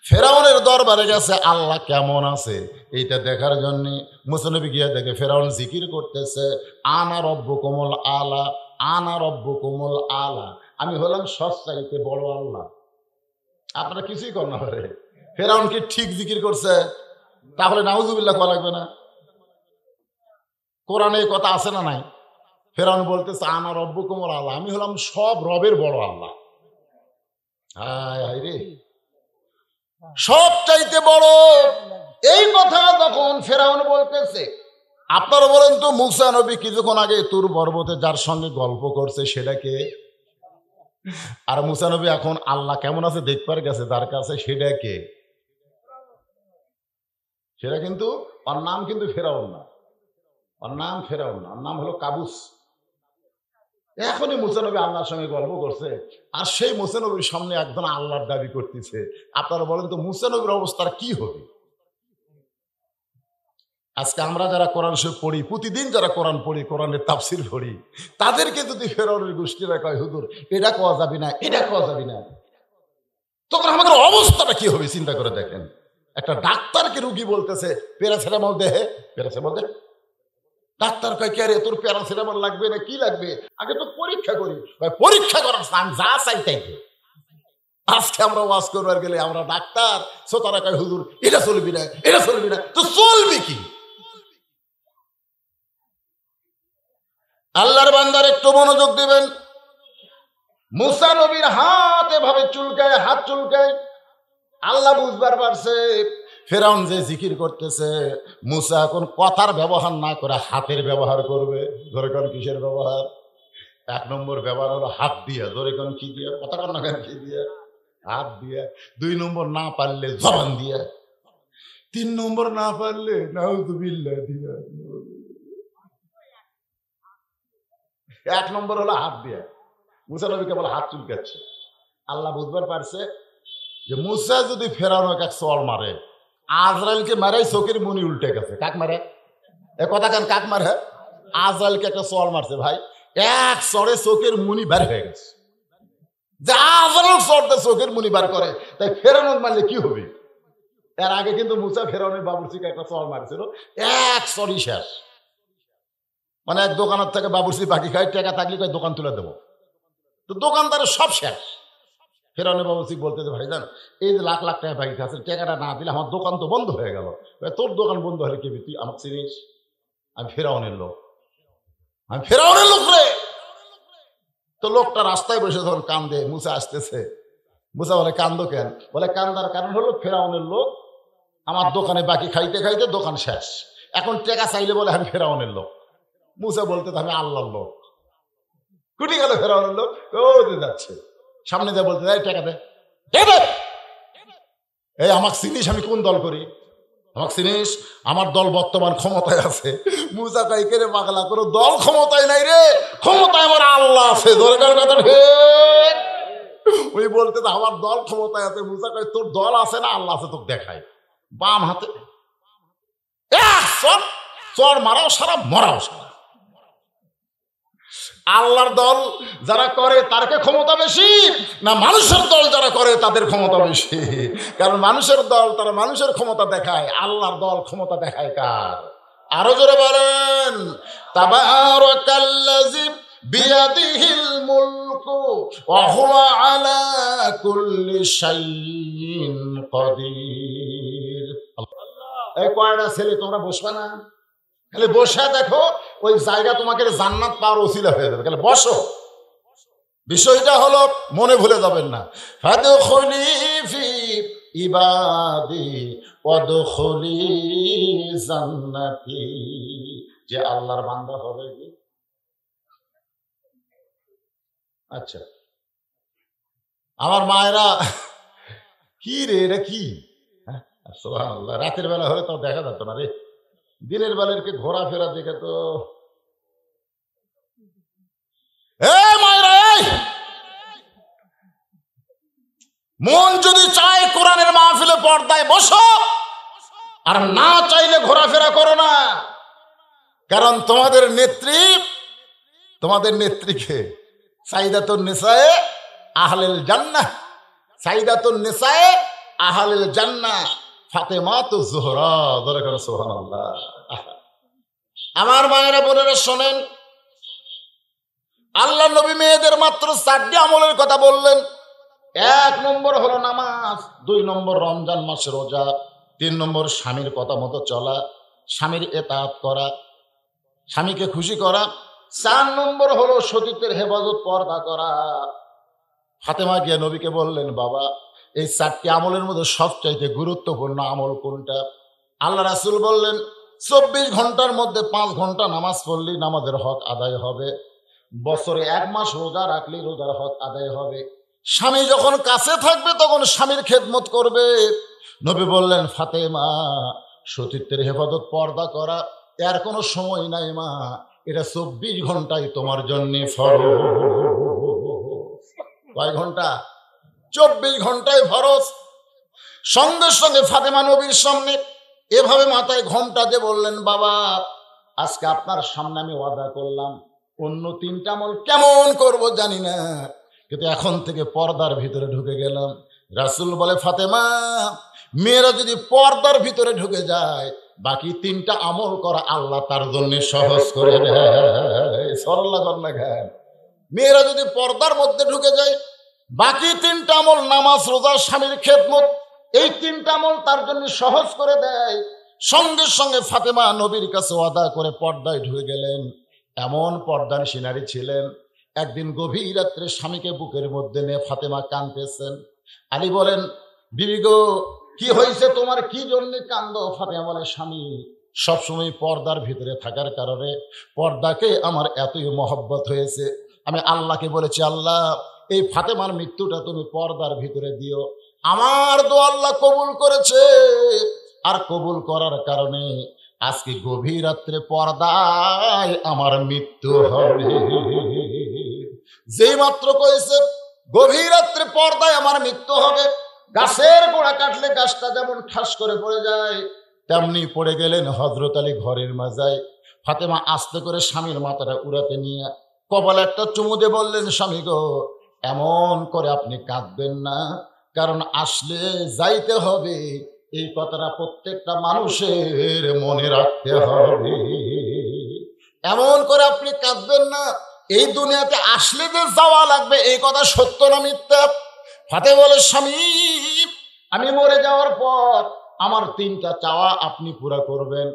A: ফেরাউনের দরবারে গেছে আল্লাহ কেমন আছে এইটা দেখার জন্য। মুসা নবী গিয়ে দেখে ফেরাউন জিকির করতেছে, আনা রব্বুকুমুল আলা, আনা রব্বুকুমুল আলা, আমি হলাম সবচাইতে বড় আল্লাহ। আপনারা কিছুই কর না পারে। ফেরাউন কি ঠিক জিকির করছে? তাহলে নাউজুবিল্লাহ করা লাগবে না? কোরআনে এই কথা আছে না নাই? ফেরাউন বলতেছে আনা রব্বুকুমুল আলা, আমি হলাম সব রবের বড় আল্লাহ। হায় হায় রে, সব চাইতে বড়। এই কথা যখন ফেরাউন বলতেছে, আপনারা বলেন তো মুসা নবী কিছুক্ষণ আগে তুর পর্বতে যার সঙ্গে গল্প করছে সেটা কে? আর মুসা নবী এখন আল্লাহ কেমন আছে দেখবার গেছে তার কাছে, সেটা কে? সেটা কিন্তু ওর নাম কিন্তু ফেরাউন না, ওর নাম ফেরাউন না, ওর নাম হলো কাবুস। এখনই মুসা নবী আল্লাহর সঙ্গে গল্প করছে, আর সেই মুসা নবীর সামনে একজন আল্লাহর দাবি করতেছে। আপনারা বলেন তো মুসা নবীর অবস্থার কি হবে? আজকে আমরা যারা কোরআন শরীফ পড়ি, প্রতিদিন যারা কোরআন পড়ি, কোরআনের তাফসির পড়ি, তাদেরকে যদি ফেরাউনের গোষ্ঠীরা কয় হুজুর এটা কোয়া যাবি না, এটা কোয়া যাবি না, তখন আমাদের অবস্থাটা কি হবে চিন্তা করে দেখেন। একটা ডাক্তারকে রুগী বলতেছে প্যারাসিটামল দেহে, প্যারাসিটামল দে। ডাক্তার কয় কে রে তোর প্যারাসিটামল লাগবে না কি লাগবে? আগে তো পরীক্ষা করি। পরীক্ষা করার আমি যা চাই তাই দে। আজকে আমরা ওয়াজ করবার গেলে আমরা ডাক্তার, শ্রোতারা কয় হুজুর এটা চলবি না, এটা চলবি না, তো চলবি কি? আল্লাহর বান্দার একটু মনোযোগ দিবেন। মুসা নবীর হাত এভাবে চুলকায়, হাত চুলকায়। আল্লাহ বুঝবার পারছে ফেরাউন যে জিকির করতেছে, মুসা এখন কথার ব্যবহার না করে হাতের ব্যবহার করবে। ধরে কোন কিসের ব্যবহার? এক নম্বর ব্যবহার হলো হাত দিয়ে। ধরে কোন কি দিয়ে? কথা কর না কেন? কি দিয়ে? হাত দিয়ে। দুই নম্বর না পারলে জবান দিয়ে। তিন নম্বর না পারলে নাউযুবিল্লাহ দিয়ে। এক নম্বর হলো হাত দিয়ে। মুসা নবী কেবল হাত চুলকাচ্ছে। আল্লাহ বুঝবার পারছে যে মুসা যদি ফেরাউনকে এক চড় মারে, আজরাইলকে মারাই চোখের মুনি উল্টে গেছে। কাক মারে? এ কথা কেন কাক মারে? আজরাইলকে একটা চড় মারছে ভাই, এক চড়ে চোখের মুনি বের হয়ে গেছে। যে আজরাইল চড়তে চোখের মুনি বার করে, তাই ফেরাউন মারলে কি হবে? এর আগে কিন্তু মুসা ফেরাউনের বাবুর্চিকে একটা চড় মারছিল, এক চড়ই শেষ। মানে এক দোকানের থেকে বাবুর্চি বাকি খাই, টাকা থাকলে কয় দোকান তুলে দেবো, তো দোকানদারের সব শেষ। ফেরাউনের বাবুর্চি বলতেছে ভাইজান এই যে লাখ লাখ টাকা বাকি আছে, টাকাটা না দিলে আমার দোকান তো বন্ধ হয়ে গেল। তোর দোকান বন্ধ হলে কি তুই আমাকে চিনিস? আমি ফেরাউনের লোক, আমি ফেরাউনের লোক রে। তো লোকটা রাস্তায় বসে যখন কান্দে, মুসা আসতেছে। মুসা বলে কান্দো কেন? বলে কান্দার কারণ হলো ফেরাউনের লোক আমার দোকানে বাকি খাইতে খাইতে দোকান শেষ, এখন টাকা চাইলে বলে আমি ফেরাউনের লোক। মুসা বলতে আমি আল্লাহর লোক। কুটি গেল ফেরাউনের লোক, ও যাচ্ছে সামনে যা বলতে টাকা দে। এই আমাকে চিনিস আমি কোন দল করি? আমাকে চিনিস? আমার দল বর্তমান ক্ষমতায় আছে। মুসা কাইকে রে পাগলা, কোনো দল ক্ষমতায় নাই রে, ক্ষমতায় আমার আল্লাহ আছে। দরকার কথা ওই বলতে আমার দল ক্ষমতায় আছে। মুসা কয় তোর দল আছে না আল্লাহ আছে? তোকে দেখায় বাম হাতে চর মারাও সারা, মরাও সারা। আল্লাহর দল যারা করে তার কে ক্ষমতা বেশি না মানুষের দল যারা করে তাদের ক্ষমতা বেশি? কারণ মানুষের দল তারা মানুষের ক্ষমতা দেখায়, আল্লাহর দল ক্ষমতা দেখায় কার? আরো জোরে বলেন তাবারাকাল্লাযী বিয়াদিহিল মুলকু ওয়া হুয়া আলা কুল্লি শাইইন কাদির। এই কয়টা ছেলে তোমরা বসবে না? খালি বসে দেখো, ওই জায়গা তোমাকে জান্নাত পাওয়ার ওসিলা হয়ে যাবে। খালি বসো, বিষয়টা হলো মনে ভুলে যাবেন না। ফাদখুলি ফি ইবাদি ওয়াদখুলি জান্নাতি। যে আল্লাহর বান্দা হবে কি? আচ্ছা আমার মায়েরা, কি রে এটা কি? সুবহানাল্লাহ, রাতের বেলা হলে তাও দেখা যেত না রে, দিনের বেলাকে ঘোরাফেরা দেখে তো। মন যদি চায় কোরআনের মাহফিলে পর্দায় বসো, আর না চাইলে ঘোরাফেরা করো না। কারণ তোমাদের নেত্রীকে সাইদাতুন নিসায়ে আহলেল জান্নাহ, সাইদাতুন নিসায়ে আহলিল জান্নাহ ফাতেমাতু জোহরা। দরকার সুবহানাল্লাহ। আমার মায়েরা বোনেরা শোনেন, আল্লাহ নবী মেয়েদের মাত্র 4টি আমলের কথা বললেন। 1 নম্বর হলো নামাজ, 2 নম্বর রমজান মাসে রোজা, 3 নম্বর স্বামীর কথা মতো চলা, স্বামীর এতাআত করা, স্বামীকে খুশি করা, 4 নম্বর হলো সতীত্বের হেফাজত, পর্দা করা। ফাতেমা গিয়ে নবীকে বললেন, বাবা এই 4টি আমলের মধ্যে সবচাইতে গুরুত্বপূর্ণ আমল কোনটা? আল্লাহ রাসূল বললেন, 24 ঘন্টার মধ্যে 5 ঘন্টা নামাজ পড়লেই নামাজের হক আদায় হবে, বছরে 1 মাস রোজা রাখলেই রোজার হক আদায় হবে। স্বামী যখন কাছে থাকবে তখন স্বামীর খেদমত করবে। নবী বললেন, ফাতেমা সতীত্বের হেফাজত, পর্দা করা এর কোনো সময় নাই মা, এটা 24 ঘন্টাই তোমার জন্য ফরজ। কয় ঘন্টা? 24 ঘন্টায় ফরজ। সঙ্গে সঙ্গে ফাতেমা নবীর সামনে এভাবে মাথায় ঘোমটা দিয়ে বললেন, বাবা আজকে আপনার সামনে আমি ওয়াদা করলাম, অন্য 3টা আমল কেমন করব জানি না, কিন্তু এখন থেকে পর্দার ভিতরে ঢুকে গেলাম। রাসূল বলে, ফাতেমা মেয়েরা যদি পর্দার ভিতরে ঢুকে যায়, বাকি 3টা আমল করা আল্লাহ তার জন্য সহজ করে দেয়। সরলা করনা খান। মেয়েরা যদি পর্দার মধ্যে ঢুকে যায়, বাকি 3টা আমল, নামাজ রোজা স্বামীর খেদমত, এই 3টা আমল তার জন্য সহজ করে দেয়। সঙ্গে সঙ্গে ফাতেমা নবীর কাছে ওয়াদা করে পর্দায় ঢুকে গেলেন। এমন পর্দার সিনারি ছিলেন, একদিন গভীর রাত্রে স্বামীকে বুকের মধ্যে নিয়ে ফাতেমা কাঁদতেছেন। আলী বলেন, বিবি গো কি হয়েছে তোমার, কি জন্য কান্দো? ফাতেমা বলে, স্বামী সবসময় পর্দার ভিতরে থাকার কারণে পর্দাকে আমার এতই মহব্বত হয়েছে, আমি আল্লাহকে বলেছি, আল্লাহ এই ফাতেমার মৃত্যুটা তুমি পর্দার ভিতরে দিও। আমার দোয়া আল্লাহ কবুল করেছে, আর কবুল করার কারণে আজকে গভীর রাত্রে পর্দায় আমার মৃত্যু হবে। যেই মাত্র কয়েছে গভীর রাত্রে পর্দায় আমার মৃত্যু হবে, গাছের গোড়া কাটলে গাছটা যেমন ঠাস করে পড়ে যায়, তেমনি পড়ে গেলেন হযরত আলী ঘরের মাজায়। ফাতেমা আস্তে করে স্বামীর মাথাটা উড়াতে নিয়ে কপালে একটা চুমু দিয়ে বললেন, স্বামী গো এমন করে আপনি কাঁদবেন না, কারণ আসলে যাইতে হবে, এই কথাটা প্রত্যেকটা মানুষের মনে রাখতে হবে। এমন করে আপনি কাঁদবেন না, এই দুনিয়াতে আসলে যে যাওয়া লাগবে, এই কথা সত্য না মিথ্যা? ফাতেমা বলে, স্বামী আমি মরে যাওয়ার পর আমার 3টা চাওয়া আপনি পুরা করবেন।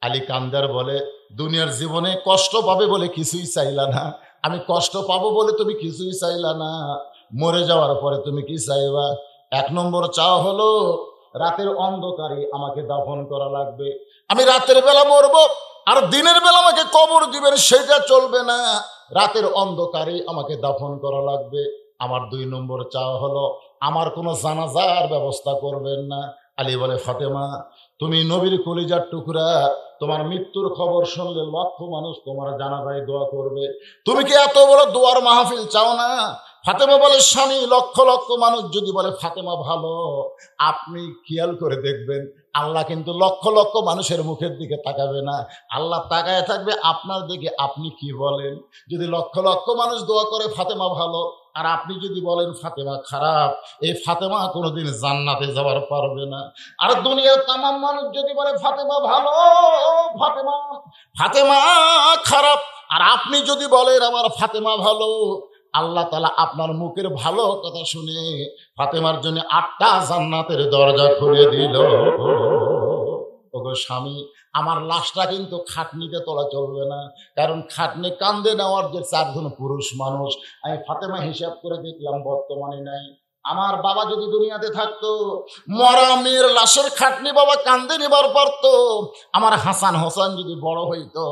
A: আলী কান্দার বলে, দুনিয়ার জীবনে কষ্ট পাবে বলে কিছুই চাইলা না, আমি কষ্ট পাবো বলে তুমি কিছুই চাইলা না, মরে যাওয়ার পরে তুমি কি চাইবা? 1 নম্বর চাওয়া হলো রাতের অন্ধকারে আমাকে দাফন করা লাগবে, আমি রাতের বেলা মরবো, আর দিনের বেলা আমাকে কবর দিবেন সেটা চলবে না, রাতের অন্ধকারে আমাকে দাফন করা লাগবে। আমার 2 নম্বর চাওয়া হলো আমার কোনো জানাজার ব্যবস্থা করবেন না। আলী বলে, ফাতেমা তুমি নবীর কলিজার টুকরা, তোমার মৃত্যুর খবর শুনলে লক্ষ মানুষ তোমার জানাজায় দোয়া করবে, তুমি কি এত বড় দোয়ার মাহফিল চাও না? ফাতেমা বলে, স্বামী লক্ষ লক্ষ মানুষ যদি বলে ফাতেমা ভালো, আপনি খেয়াল করে দেখবেন আল্লাহ কিন্তু লক্ষ লক্ষ মানুষের মুখের দিকে তাকাবে না, আল্লাহ তাকায় থাকবে আপনার দিকে, আপনি কি বলেন। যদি লক্ষ লক্ষ মানুষ দোয়া করে ফাতেমা ভালো, আর আপনি যদি বলেন ফাতেমা খারাপ, এই ফাতেমা কোনোদিন জান্নাতে যাওয়ার পারবে না। আর দুনিয়ার তামাম মানুষ যদি বলে ফাতেমা ভালো, ফাতেমা ফাতেমা খারাপ, আর আপনি যদি বলেন আমার ফাতেমা ভালো, আল্লাহ তাআলা আপনার মুখের ভালো কথা শুনে ফাতেমার জন্য 8টা জান্নাতের দরজা খুলে দিল। ওগো স্বামী, আমার লাশটা কিন্তু খাটনিতে তোলা চলবে না, কারণ খাটনি কান্দে নেওয়ার যে 4 জন পুরুষ মানুষ, আমি ফাতেমা হিসাব করে দেখলাম বর্তমানে নাই। আমার বাবা যদি দুনিয়াতে থাকতো, মরা মেয়ের লাশের খাটনি বাবা কান্দে নিবার পারতো। আমার হাসান হোসেন যদি বড় হইতো,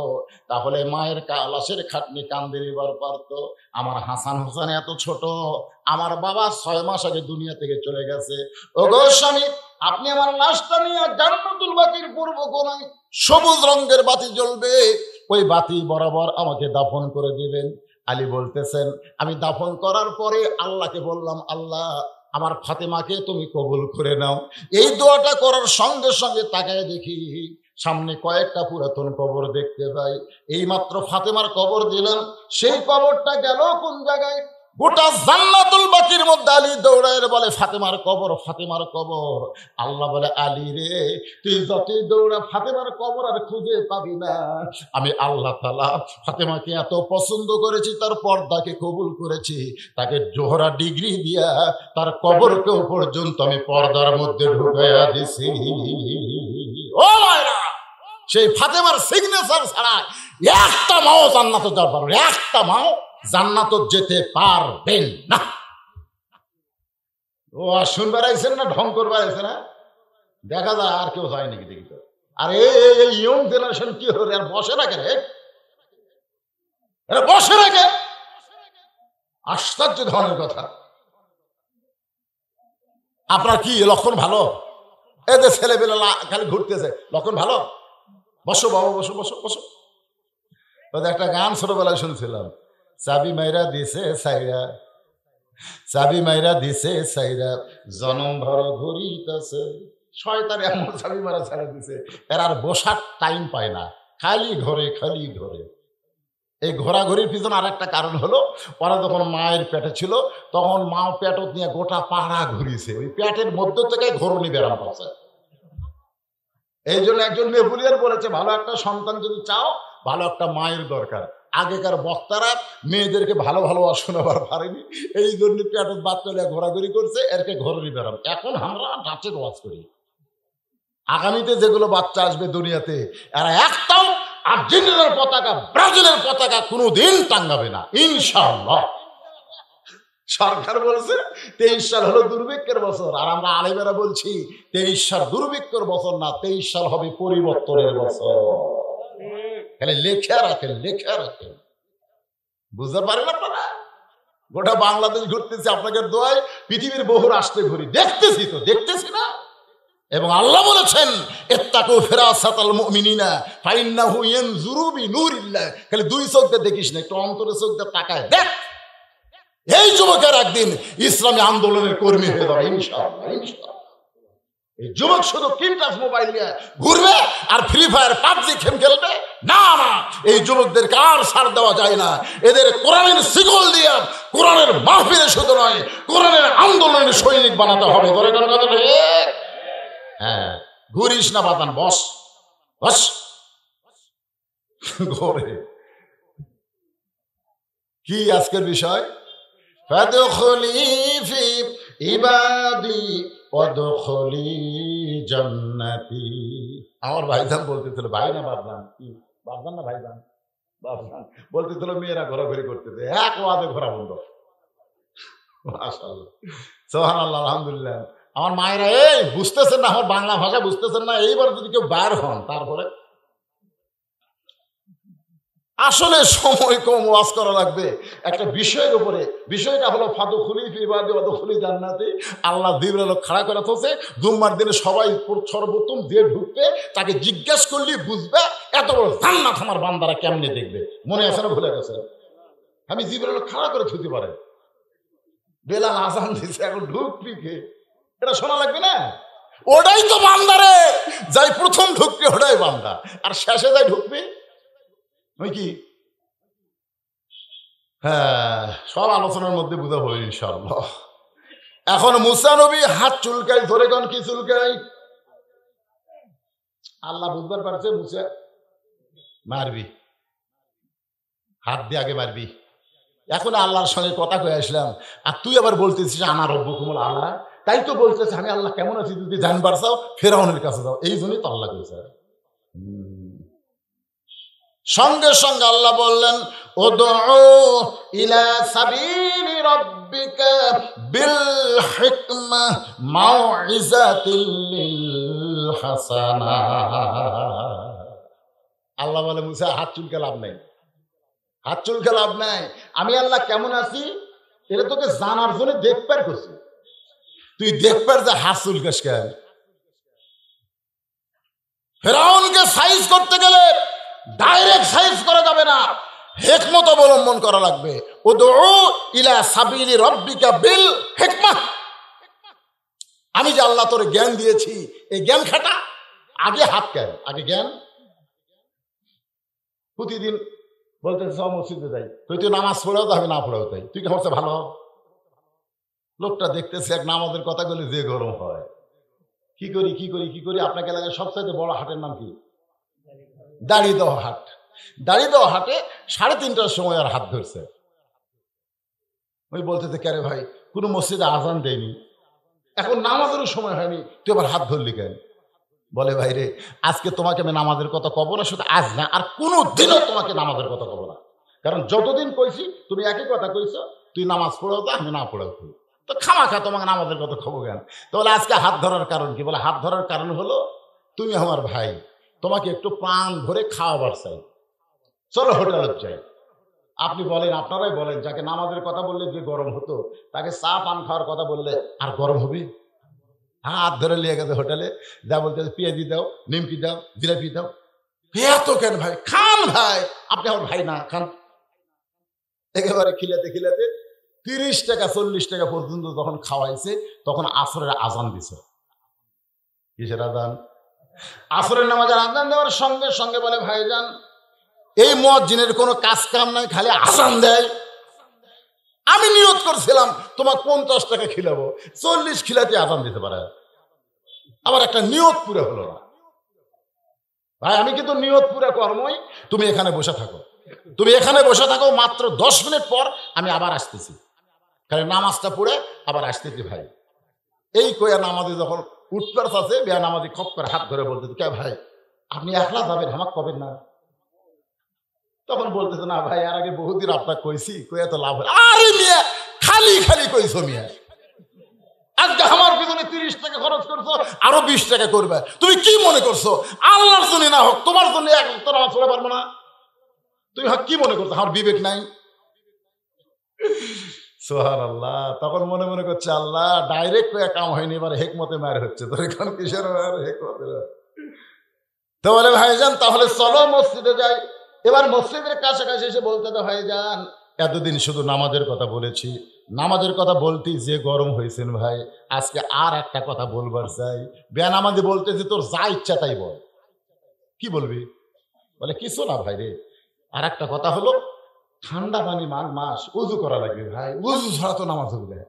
A: তাহলে মায়ের লাশের খাটনি কান্দে নিবার পারতো। আমার হাসান হোসেন এত ছোট, আমার বাবা 6 মাস আগে দুনিয়া থেকে চলে গেছে। ওগো স্বামী, আপনি আমার লাশটা নিয়ে জান্নাতুল বাকির পূর্ব কোণায় সবুজ রঙের বাতি জ্বলবে, ওই বাতি বরাবর আমাকে দাফন করে দিবেন। আলী বলতেছেন, আমি দাফন করার পরে আল্লাহকে বললাম, আল্লাহ আমার ফাতেমাকে তুমি কবুল করে নাও। এই দোয়াটা করার সঙ্গে সঙ্গে তাকায় দেখি সামনে কয়েকটা পুরাতন কবর দেখতে পাই। এইমাত্র ফাতেমার কবর দিলাম, সেই কবরটা গেল কোন জায়গায়? গোটা জান্নাতুল বাকির মধ্যে আলী দৌড়ায় বলে ফাতেমার কবর, ফাতেমার কবর। আল্লাহ বলে আলী রে, তুই যতই দৌড়া ফাতেমার কবর আর খুঁজে পাবি না। আমি আল্লাহ তাআলা ফাতেমাকে এত পছন্দ করেছি, তার পর্দাকে কবুল করেছি, তাকে জোহরা ডিগ্রি দিয়া তার কবরকেও পর্যন্ত আমি পর্দার মধ্যে ঢুকাইয়া দিছি। ও মায়েরা, সেই ফাতেমার সিগনেচার ছাড়া একটা মাও জান্নাতে যাওয়ার পারবে, একটা মাও জান্নাত যেতে পারবেন না। ও আর শুনবার আইছেন না, ঢং করবার আইছে না? দেখা যায় আর কেউ যায় নাকি দেখি তো। আর এই ইয়ং জেনারেশন কি হলো, আর বসে রাখে রে, বসে রাখে, আশ্চর্য ধরনের কথা। আপনার কি লক্ষণ ভালো? এদের ছেলেবেলা খালি ঘুরতেছে, লক্ষণ ভালো? বসো বাবা, বসো বসো বসো। একটা গান ছোটবেলায় শুনছিলাম, চাবি মাইরা দিছে সাইরা, চাবি মাইরা দিছে সাইরা, জনম ভর ঘুরিতেছে। শয়তান এমন চাবি মারা ছাড়া দিছে, এর আর বসার টাইম পায় না, খালি ঘরে খালি ঘরে। এই ঘোরাঘুরির পিছনে আর একটা কারণ হলো, ওরা যখন মায়ের পেটে ছিল তখন মা পেটত নিয়ে গোটা পাড়া ঘুরিয়েছে, ওই পেটের মধ্য থেকে ঘোরনি বেড়াম পাচ্ছে। এই জন্য একজন নেপোলিয়ন বলেছে, ভালো একটা সন্তান যদি চাও, ভালো একটা মায়ের দরকার। আগেকার বক্তারা মেয়েদেরকে ভালো ভালোবাসা শোনাবার পারেনি, এই জন্য পেটের বাচ্চা ঘোরাঘুরি করছে, এরকে ঘোরনি বেড়াম। এখন আমরা ডাচের ওয়াজ করি, আগামীতে যেগুলো বাচ্চা আসবে দুনিয়াতে, এরা একটাও আর্জেন্টিনার পতাকা, ব্রাজিলের পতাকা কোনোদিন টাঙ্গাবে না ইনশাআল্লাহ। সরকার বলছে 23 সাল হলো দুর্ভিক্ষের বছর, আর আমরা আলেমেরা বলছি 23 সাল দুর্ভিক্ষের বছর না, 23 সাল হবে পরিবর্তনের বছর। খালি লেখা রাখেন, লেখা রাখেন, বুঝতে পারেন আপনারা? গোটা বাংলাদেশ ঘুরতেছি আপনাদের দোয়ায়, পৃথিবীর বহু রাষ্ট্রে ঘুরি, দেখতেছি তো, দেখতেছি না? এবং আল্লাহ বলেছেন ইত্তাকু ফিরাসাতাল মুমিনিনা ফাইন্নাহু ইয়ানজুরু বিনুরিল্লাহ। খালি দুই চোখ দিয়ে দেখিস না, একটু অন্তরের চোখ দিয়ে তাকায় দেখ। এই যুবকের একদিন ইসলামী আন্দোলনের কর্মী হয়ে যাবে ইনশাআল্লাহ, ইনশাআল্লাহ। এই যুবক শুধু কিন্টাস মোবাইল নিয়ে ঘুরবে আর ফ্রি ফায়ার পাবজি গেম খেলবে না, না, এই যুবকদেরকে আর ছাড় দেওয়া যায় না। এদের কোরআনের শিকল দিয়ে কোরআনের মাহফিলে শুধু নয়, কোরআনের আন্দোলনের সৈনিক বানাতে হবে। ধরে ধরে ধরে, হ্যাঁ, ঘুরিস না বাতান, বস বস ঘরে। কি আজকের বিষয়? ফাদখুলি ফি ইবাদি ওয়াদখুলি জান্নাতি। আমার ভাইজান বলতেছিল, ভাই না বাপজান, কি বাপজান না ভাইজান, বাপজান বলতেছিল মেয়েরা ঘোরাঘুরি করতেছে, এক ওয়াজে ঘোরা বন্ধ। মাশাআল্লাহ, সুবহানাল্লাহ, আলহামদুলিল্লাহ। আমার মায়েরা, এই বুঝতেছেন না, আমার বাংলা ভাষা বুঝতেছেন না, এইবার যদি কেউ বার হন তারপরে। আসলে সময় কম, ওয়াজ করা লাগবে একটা বিষয়ের উপরে। বিষয়টা হলো ফাদখুলি ফি ইবাদি ওয়াদখুলি জান্নাতি। আল্লাহ জিবরাইল খাড়া করে তোছে, জুম্মার দিনে সবাই সর্বপ্রথম যে ঢুকবে তাকে জিজ্ঞেস করলি বুঝবে এত বড় জান্নাত আমার বান্দারা কেমনে দেখবে। মনে আছে না, ভুলে গেছে? আমি জিবরাইল খাড়া করে থুতে পারে, বেলাল আযান দিছে, এখন ঢুকবি কে, এটা শোনা লাগবে না? ওটাই তো বান্দারে, যাই প্রথম ঢুকবি ওটাই বান্দা, আর শেষে যাই ঢুকবি ওই কি। হ্যাঁ, সব আলোচনার মধ্যে বুঝা হবে ইনশাআল্লাহ। এখন মুসা নবী হাত চুলকাই, ধরে কোন কি চুলকাই? আল্লাহ বুঝবার পারছে মুসা মারবি, হাত দিয়ে আগে মারবি। এখন আল্লাহর সঙ্গে কথা কয়ে আসলাম, আর তুই আবার বলতেছিস আমার রব্বুকুমুল আল্লাহ। তাই তো বলতেছে আমি আল্লাহ কেমন আছি যদি জানবার চাও ফেরাউনের কাছে যাও, এই জন্যই তো আল্লাহ করেছে। সঙ্গে সঙ্গে আল্লাহ বললেন উদউ ইলা সাবিলি রাব্বিকা বিল হিকমাহ মাউইজাতিল হাসানাহ। আল্লাহ বলে মুসা হাত চুলকে লাভ নাই, হাত চুলকে লাভ নাই। আমি আল্লাহ কেমন আছি এটা তোকে জানার জন্য দেখবার করছি, তুই দেখবার যে হাত চুলকাস কেন? ফেরাউনকে সাইজ করতে গেলে ডাইরেক্ট সাইজ করা যাবে না, হিকমত অবলম্বন করা লাগবে। উদউ ইলা সাবিলি রাব্বিকা বিল হিকমাহ। আমি যে আল্লাহ তোরে জ্ঞান দিয়েছি, এই জ্ঞান খাটা, আগে হাত কেন, আগে জ্ঞান। প্রতিদিন বলতে সব মসজিদে যাই, তুই নামাজ পড়েও তো, আমি না পড়েও তাই, তুই কি হচ্ছে ভালো? লোকটা দেখতেছে এক নামাজের কথা বলে যে গরম হয়। কি করি আপনাকে এলাকায় সবচাইতে বড় হাটের নাম কি? দাড়ি দেওয়া হাট। দাড়ি দেওয়া হাটে 3:30টার সময় আর হাত ধরছে। ওই বলতেছে, ক্যারে ভাই, কোনো মসজিদে আজান দেয়নি, এখন নামাজেরও সময় হয়নি, তুই আবার হাত ধরলি কেন? বলে, ভাই রে, আজকে তোমাকে আমি নামাজের কথা কব না, শুধু আজ না, আর কোনো দিনও তোমাকে নামাজের কথা কব না। কারণ যতদিন কইছি তুমি একই কথা কইছো, তুই নামাজ পড়েও তো, আমি না পড়েও তুই, তো খামাখা তোমাকে নামাজের কথা খবর কেন? তো বলে, আজকে হাত ধরার কারণ কি? বলে, হাত ধরার কারণ হলো তুমি আমার ভাই, তোমাকে একটু প্রাণ ভরে খাওয়াবার চাই, চলো হোটেলে যাই। আপনি বলেন, আপনারাই বলেন, যাকে নামাজের কথা বললে যে গরম হতো, তাকে চা পান খাওয়ার কথা বললে আর গরম হবে? হাত ধরে নিয়ে গেছে হোটেলে, যা বলতে, পেঁয়াজি দাও, নিমকি দাও, জিলাপি দাও। এত কেন ভাই? খান ভাই, আপনি আমার ভাই না, খান। একেবারে খিলাতে 30 টাকা 40 টাকা পর্যন্ত যখন খাওয়াইছে, তখন আসরের আজান দিছে। কিসের আজান? আসরের নামাজের আজান দেওয়ার সঙ্গে সঙ্গে বলে, ভাইজান, এই মুয়াজ্জিনের কোনো কাজ কাম নাই, খালি আজান দেয়। আমি নিয়ত করছিলাম তোমার 50 টাকা খিলাবো, 40 খিলাতে আজান দিতে পারে, আবার একটা নিয়ত পুরো হলো না। ভাই, আমি কিন্তু নিয়ত পুরো কর্মই। তুমি এখানে বসে থাকো, মাত্র 10 মিনিট পর আমি আবার আসতেছি, কারণ নামাজটা পড়ে আবার আসতেছি ভাই। এই কয়া নামাজে যখন উঠবার আছে, বেয়া নামাজি খপ করে হাত ধরে বলতে, কে ভাই, আপনি একলা যাবেন, আমাকে কবেন না? তখন বলতেছে, না ভাই, আর আগে বহুদিন আপনাকে কইছি, কইয়া তো লাভ হয়। আরে মিয়া, খালি কইছো মিয়া, আজকে আমার পিছনে 30 টাকা খরচ করছো, আরো 20 টাকা করবে। তুমি কি মনে করছো আল্লাহর জন্য না হোক, তোমার জন্য এক ওয়াক্ত নামাজ পড়তে পারবো না? তুমি কি মনে করছো আমার বিবেক নাই? সুবহানাল্লাহ। তখন মনে করছে, আল্লাহ ডাইরেক্ট কয়ে কাম হয়নি, এবার হেকমতে মার হচ্ছে, তোর এখন কিসের মার? হেকমতে। তো বলে, ভাইজান, তাহলে চলো মসজিদে যাই। এবার মসজিদের কাছাকাছি এসে বলতে, তো ভাইজান, এতদিন শুধু নামাজের কথা বলেছি, নামাজের কথা বলতেই যে গরম হয়েছেন ভাই, আজকে আর একটা কথা বলবার চাই। বেনামাজি বলতেছি, তোর যা ইচ্ছা তাই বল। কি বলবি? বলে, কিছু না ভাই রে, আর একটা কথা হলো, ঠান্ডা পানি মাস উজু করা লাগবে ভাই, উজু ছাড়া তো নামাজ হবে না।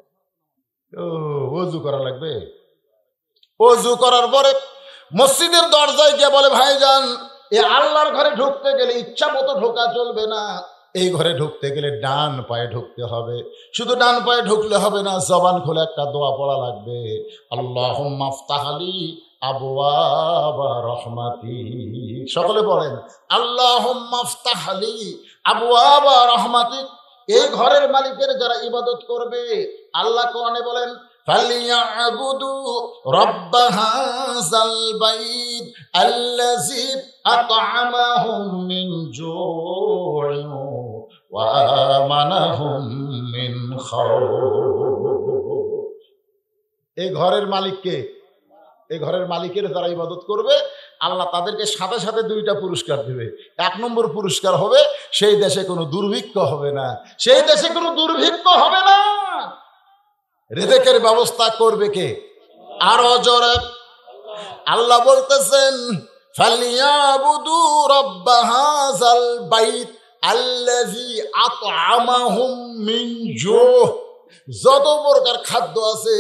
A: ও, উজু করা লাগবে। উজু করার পরে মসজিদের দরজায় গিয়ে বলে, ভাইজান, এই আল্লাহর ঘরে ঢুকতে গেলে ইচ্ছা মতো ঢোকা চলবে না, এই ঘরে ঢুকতে গেলে ডান পায়ে ঢুকতে হবে। শুধু ডান পায়ে ঢুকলে হবে না, জবান খুলে একটা দোয়া পড়া লাগবে, আল্লাহুম্মা আফতাহ লি আবওয়াবা রাহমাতি। সকলে বলেন, আল্লাহুম্মা আফতাহ লি আবওয়াবা রাহমাতিক। এই ঘরের মালিকের যারা ইবাদত করবে, আল্লাহ কোরআনে বলেন, فَلْيَعْبُدُوا رَبَّ هَذَا الْبَيْتِ الَّذِي أَطْعَمَهُم مِّن جُوعٍ وَآمَنَهُم مِّن خَوْفٍ। এই ঘরের মালিককে, এই ঘরের মালিকের যারা ইবাদত করবে, আল্লাহ তাদেরকে সাথে সাথে 2টা পুরস্কার দিবে। 1 নম্বর পুরস্কার হবে, সেই দেশে কোনো দুর্ভিক্ষ হবে না, সেই দেশে কোনো দুর্ভিক্ষ হবে না। রিজিকের ব্যবস্থা করবে কে? আরো জোরে আল্লাহ বলতেছেন, ফালিয়াবুদু রাব্ব হাযাল বাইত আল্লাযী আত'আমাহুম মিন জু। যত প্রকার খাদ্য আছে,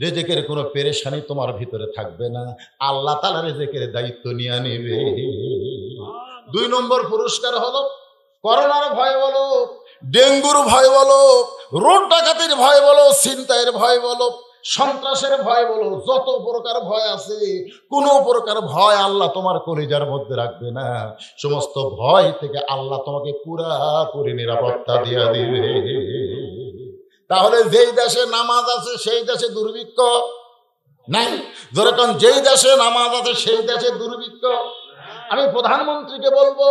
A: রিজিকের কোনো পেরেশানি তোমার ভিতরে থাকবে না, আল্লাহ তাআলা রিজিকের দায়িত্ব নিয়ে নেবে। 2 নম্বর পুরস্কার হলো, করোনার ভয় বলো, ডেঙ্গুর ভয় বলো, রোড ডাকাতির ভয় বলো, ছিনতাইয়ের ভয় বলো, সন্ত্রাসের ভয় বলো, যত প্রকার ভয় আছে, কোনো প্রকার ভয় আল্লাহ তোমার কলিজার মধ্যে রাখবে না। সমস্ত ভয় থেকে আল্লাহ তোমাকে পুরাপুরি নিরাপত্তা দিয়ে দিবে। তাহলে যেই দেশে নামাজ আছে সেই দেশে দুর্ভিক্ষ নাই। যেরকম যেই দেশে নামাজ আছে সেই দেশে দুর্ভিক্ষ। আমি প্রধানমন্ত্রীকে বলবো,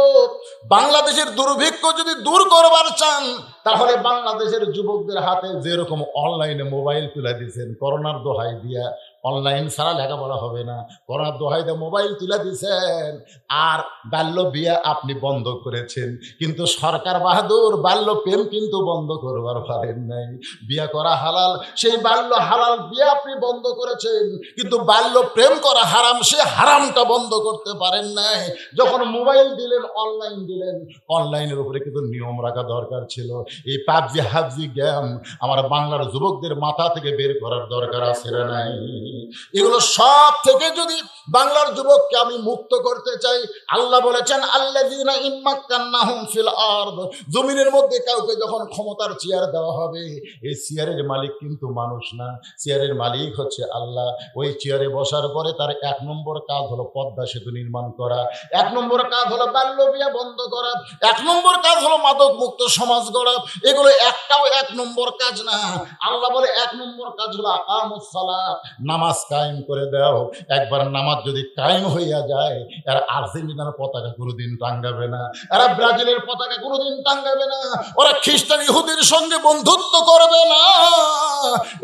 A: বাংলাদেশের দুর্ভিক্ষ যদি দূর করবার চান, তাহলে বাংলাদেশের যুবকদের হাতে যেরকম অনলাইনে মোবাইল তুলে দিয়েছেন করোনার দোহাই দিয়া, অনলাইন ছাড়া লেখাপড়া হবে না। করোনার দোহাইতে মোবাইল তুলে দিয়েছেন, আর বাল্য বিয়ে আপনি বন্ধ করেছেন, কিন্তু সরকার বাহাদুর বাল্য প্রেম কিন্তু বন্ধ করবার পারেন নাই। বিয়ে করা হালাল, সেই বাল্য হালাল বিয়ে আপনি বন্ধ করেছেন, কিন্তু বাল্য প্রেম করা হারাম, সে হারামটা বন্ধ করতে পারেন নাই। যখন মোবাইল দিলেন, অনলাইন দিলেন, অনলাইনের উপরে কিন্তু নিয়ম রাখা দরকার ছিল। এই পাবজি হাবজি গেম আমার বাংলার যুবকদের মাথা থেকে বের করার দরকার আছে না নাই? এগুলো সব থেকে যদি বাংলার যুবককে আমি মুক্ত করতে চাই, আল্লাহ বলেছেন আল্লাযীনা ইম্মাক্কান্নাহুম ফিল আরদ, জমিনের মধ্যে কাউকে যখন ক্ষমতার চেয়ার দেওয়া হবে, এই চেয়ারের মালিক কিন্তু মানুষ না, চেয়ারের মালিক হচ্ছে আল্লাহ। ওই চেয়ারে বসার পরে তার 1 নম্বর কাজ হলো পদ্মা সেতু নির্মাণ করা, 1 নম্বর কাজ হলো বাল্য বিয়ে বন্ধ করা, 1 নম্বর কাজ হলো মাদক মুক্ত সমাজ গড়া। এগুলো একটাও 1 নম্বর কাজ না। আল্লাহ বলে 1 নম্বর কাজ হলো আকামুস সালাত, নামাজ কায়েম করে দাও। একবার নামাজ যদি কায়েম হইয়া যায়, এরা আর্জেন্টিনার পতাকা কোনোদিন টাঙ্গাবে না, এরা ব্রাজিলের পতাকা কোনোদিন টাঙ্গাবে না, ওরা খ্রিস্টান ইহুদির সঙ্গে বন্ধুত্ব করবে না।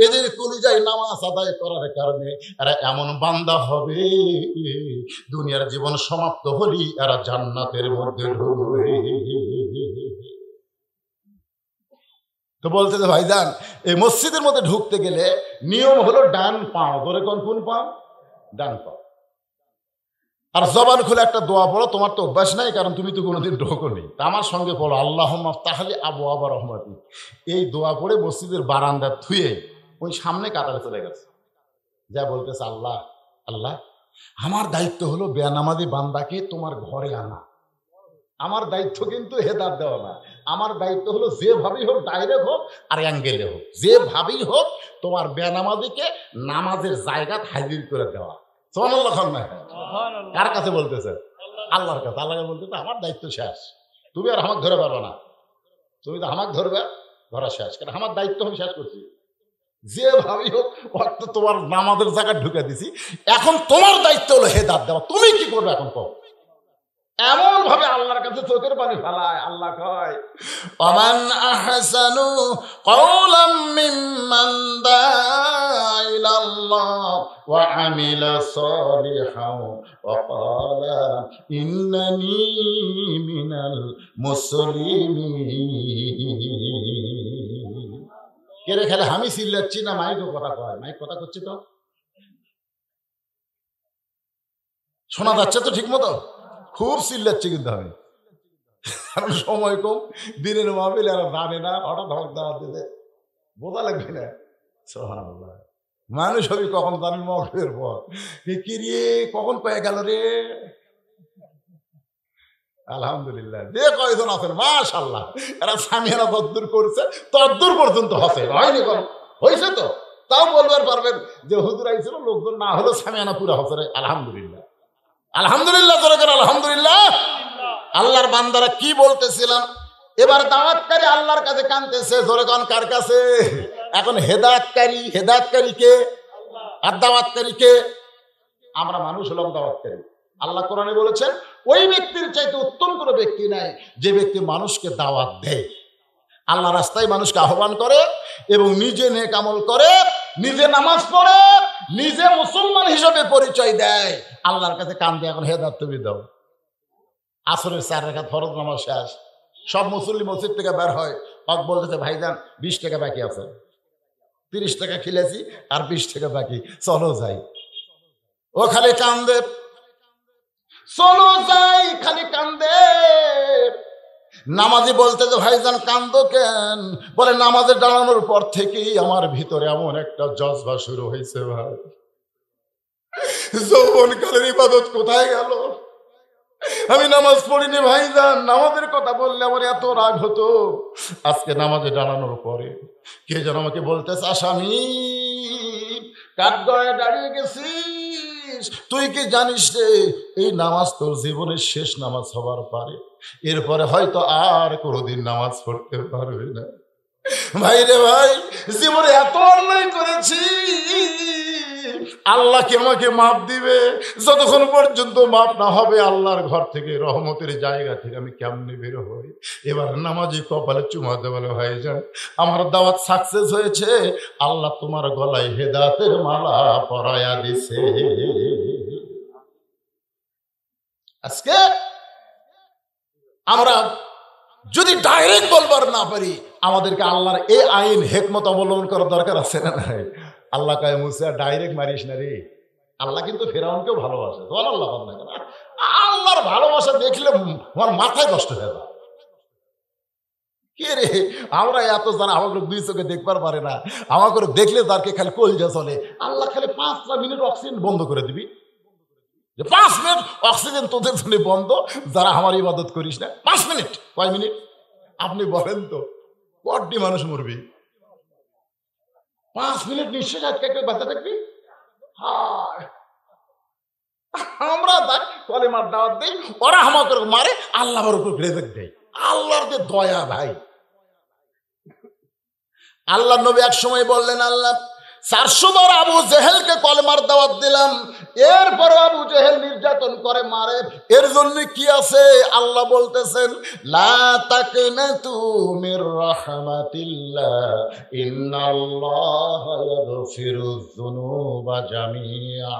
A: এদের কলিজায় নামাজ আদায় করার কারণে এরা এমন বান্দা হবে, দুনিয়ার জীবন সমাপ্ত হলেই এরা জান্নাতের মধ্যে ঢুকবে। তো বলতে যে ভাইজান, এই মসজিদের মধ্যে ঢুকতে গেলে নিয়ম হলো ডান পাও, ধরে কোন পাও? ডান পাও। আর জবান খুলে একটা দোয়া পড়ো, তোমার তো অভ্যাস নাই, কারণ তুমি তো কোনোদিন ঢোকোনি। তা আমার সঙ্গে পড়ো, আল্লাহুম্মা আফতাহলি আবওয়াবা রাহমাতিক। এই দোয়া পড়ে মসজিদের বারান্দা থুয়ে ওই সামনে কাতারে চলে গেছে, যা বলতেছে আল্লাহ আল্লাহ, আমার দায়িত্ব হলো বেনামাজি বান্দাকে তোমার ঘরে আনা। আমার দায়িত্ব কিন্তু হেদায়েত দেওয়া না, আমার দায়িত্ব হলো যেভাবেই হোক, ডাইরেক্ট হোক আর অ্যাঙ্গেলে হোক, যেভাবেই হোক তোমার বেনামাজিকে নামাজের জায়গা হাজির করে দেওয়া। সুবহানাল্লাহ। কার কাছে বলতেছে? আল্লাহর কাছে। আল্লাহকে বলতেছে আমার দায়িত্ব শেষ, তুমি আর আমাকে ধরে পারবে না, তুমি তো আমাকে ধরবে, ধরা শেষ, কারণ আমার দায়িত্ব আমি শেষ করছি। যেভাবেই হোক অর্থ তোমার নামাজের জায়গা ঢুকে দিছি, এখন তোমার দায়িত্ব হলো হেদায়েত দেওয়া, তুমি কি করবে এখন কও। এমন ভাবে আল্লাহর কাছে চোখের পানি ফেলায়। আল্লাহ কয় ওমান আহসানু কওলাম মিম্মান দাআ ইলাল্লাহ ওয়া আমিলা সালিহান ওয়া ক্বালা ইন্নানী মিনাল মুসলিমিন। কেরে খেলে আমি চিল্লাচ্ছি না মাইকও কথা কয়? মাইক কথা করছে তো, শোনা যাচ্ছে তো ঠিক মতো? খুব চিল্লাচ্ছে কিন্তু আমি, কারণ সময় কম, দিনের মাহফিল আর জানে না, হঠাৎ হক দাওয়াত দিতে বোঝা লাগবে না। সুবহানাল্লাহ। মানুষ হবি কখন জানেন? মাহফিলের পর কি রে কখন কয়ে গেল রে। আলহামদুলিল্লাহ, যে কয়জন আছেন মাশাআল্লাহ, এরা সামিয়ানা তদ্দুর করছে, তদ্দুর পর্যন্ত হসে হয়নি, হয়েছে তো তাও বলবার পারবেন যে হুজুর আইছিল, লোকজন না হলেও সামিয়ানা পুরা হসে। আলহামদুলিল্লাহ, আলহামদুলিল্লাহ, জোরে করে আলহামদুলিল্লাহ। আল্লাহর বান্দারা কি বলতেছিলাম, এবার দাওয়াতকারী আল্লাহর কাছে কাঁদতেছে, জোরে কোন কার কাছে? এখন হেদায়েতকারী কে আর দাওয়াতকারী কে? আমরা মানুষ হলাম দাওয়াতকারী। আল্লাহ কোরআনে বলেছেন ওই ব্যক্তির চাইতে উত্তম কোনো ব্যক্তি নাই যে ব্যক্তি মানুষকে দাওয়াত দেয়, আল্লাহ রাস্তায় মানুষকে আহ্বান করে এবং নিজে নেক আমল করে, নিজে নামাজ পড়ে, নিজে মুসলমান হিসেবে পরিচয় দেয়। আল্লাহর কাছে কান্দে এখন হেদায়েত তুমি দাও। আসরের 4 রাকাত ফরজ নামাজ শেষ, সব মুসল্লি মসজিদ থেকে বের হয়, হক বলতেছে ভাইজান 20 টাকা বাকি আছে, 30 টাকা খিলেছি আর 20 টাকা বাকি, চলো যাই। ও খালি কান্দে, চলো যাই, খালি কান্দে। নামাজি বলতেছে ভাইজান কান্দো কেন? বলে নামাজে দাঁড়ানোর পর থেকেই আমার ভিতরে এমন একটা জজবা শুরু হয়েছে ভাই, যৌবনকালের ইবাদত কোথায় গেল? আমি নামাজ পড়িনি ভাইজান, নামাজের কথা বললে আমার এত রাগ হতো, আজকে নামাজে দাঁড়ানোর পরে কে যেন আমাকে বলতেছে আসামি কাঠ গড়ায় দাঁড়িয়ে গেছিস, তুই কি জানিস রে এই নামাজ তোর জীবনের শেষ নামাজ হবার পারে, এরপরে হয়তো আর কোনোদিন নামাজ পড়তে পারবে না। ভাই রে ভাই, জীবনে এত অন্যায় করেছি, আল্লাহ কি আমাকে মাপ দিবে? যতক্ষণ পর্যন্ত মাপ না হবে আল্লাহর ঘর থেকে, রহমতের জায়গা থেকে আমি কেমনে বের হই? এবার নামাজি কপালে চুমা দেওয়ালে হয়ে যায়, আমার দাওয়াত সাকসেস হয়েছে, আল্লাহ তোমার গলায় হেদায়েতের মালা পরায়া দিছে। আজকে আমরা যদি ডাইরেক্ট বলবার না পারি, আমাদেরকে আল্লাহর এই আইন হেকমত অবলম্বন করার দরকার আছে না নাই? আল্লাহ কয় মুসা ডাইরেক্ট মারিস না রে। আল্লাহ কিন্তু ফেরাউনকেও ভালোবাসে। বল আল্লাহ না কেন? আল্লাহর ভালোবাসা দেখলে আমার মাথায় কষ্ট হয়ে যায়। কে রে, আমরা এত জানা আমাকে দুই চোখে দেখবার পারে না, আমাকে দেখলে তারকে খালি কলজা চলে। আল্লাহ খালি 5 মিনিট অক্সিজেন বন্ধ করে দিবি, 5 মিনিট অক্সিজেন তোদের জন্য বন্ধ, যারা আমার ইবাদত করিস না। 5 মিনিট, কয় মিনিট আপনি বলেন তো? কটি মানুষ মরবি? 5 মিনিট নিঃশ্বাস আটকে কেউ বাঁচা থাকবি? আমরা কলেমার দাওয়াত দিই, ওরা আমাকে মারে, আল্লাহ আমার উপর রেজেক্ট দেয়। আল্লাহর যে দয়া ভাই। আল্লাহ নবী এক সময় বললেন, আল্লাহ 400 বার আবু জেহেলকে কলেমার দাওয়াত দিলাম, এরপর আবু জেহেল নির্যাতন করে মারে, এর জন্য কি আছে? আল্লাহ বলতেছেন, লা তাকনাতু মির রাহমাতিল্লাহ ইন্নাল্লাহা ইয়াগফিরুয যুনুবা জামিআ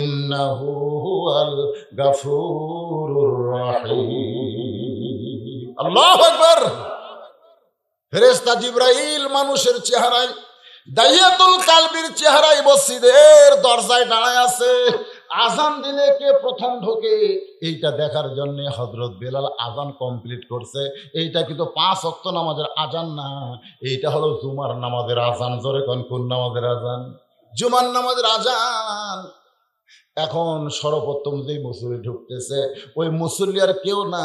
A: ইন্নাহু হুয়াল গাফুরুর রাহিম। আল্লাহু আকবার। ফেরেশতা জিবরাইল মানুষের চেহারায়, দাহিয়াতুল কালবির চেহারায় মসজিদের দরজায় দাঁড়ায় আছে। আজান দিলে কে প্রথম ঢোকে এইটা দেখার জন্য হযরত বেলাল আজান কমপ্লিট করছে। এইটা কিন্তু 5 ওয়াক্ত নামাজের আজান না, এইটা হলো জুমার নামাজের আজান। জোরে কোন নামাজের আজান? জুমার নামাজের আজান। এখন সর্বপ্রথম যে মুসল্লি ঢুকতেছে, ওই মুসল্লি আর কেউ না,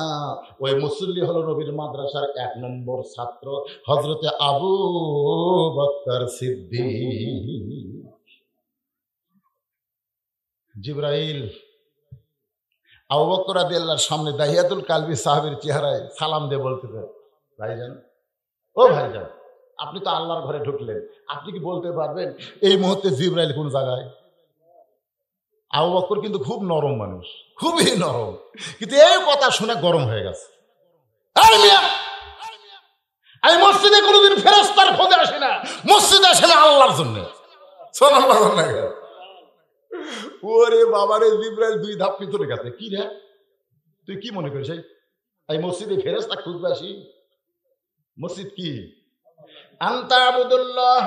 A: ওই মুসল্লি হলো নবীর মাদ্রাসার 1 নম্বর ছাত্র হযরতে আবু বকর সিদ্দিক। জিবরাইল আবু বকর রাদিয়াল্লাহর সামনে দাহিয়াতুল কালবি সাহাবীর চেহারায় সালাম দিয়ে বলতেছে, ভাইজান, ও ভাইজান, আপনি তো আল্লাহর ঘরে ঢুকলেন, আপনি কি বলতে পারবেন এই মুহূর্তে জিবরাইল কোন জায়গায়? আবু বকর কিন্তু খুব নরম মানুষ, খুবই নরম, কিন্তু এই কথা শুনে গরম হয়ে গেছে। আমি মসজিদে কোনোদিন ফেরেশতার খোঁজে আসি না, মসজিদে আসে না আল্লাহর জন্য। ওরে বাবারে, জিবরাইল 2 ধাপ পিছনে গেছে। কি রে, তুই কি মনে করিস এই মসজিদে ফেরেশতা খুঁজবে আসি? মসজিদ কি? আনতা আবুদুল্লাহ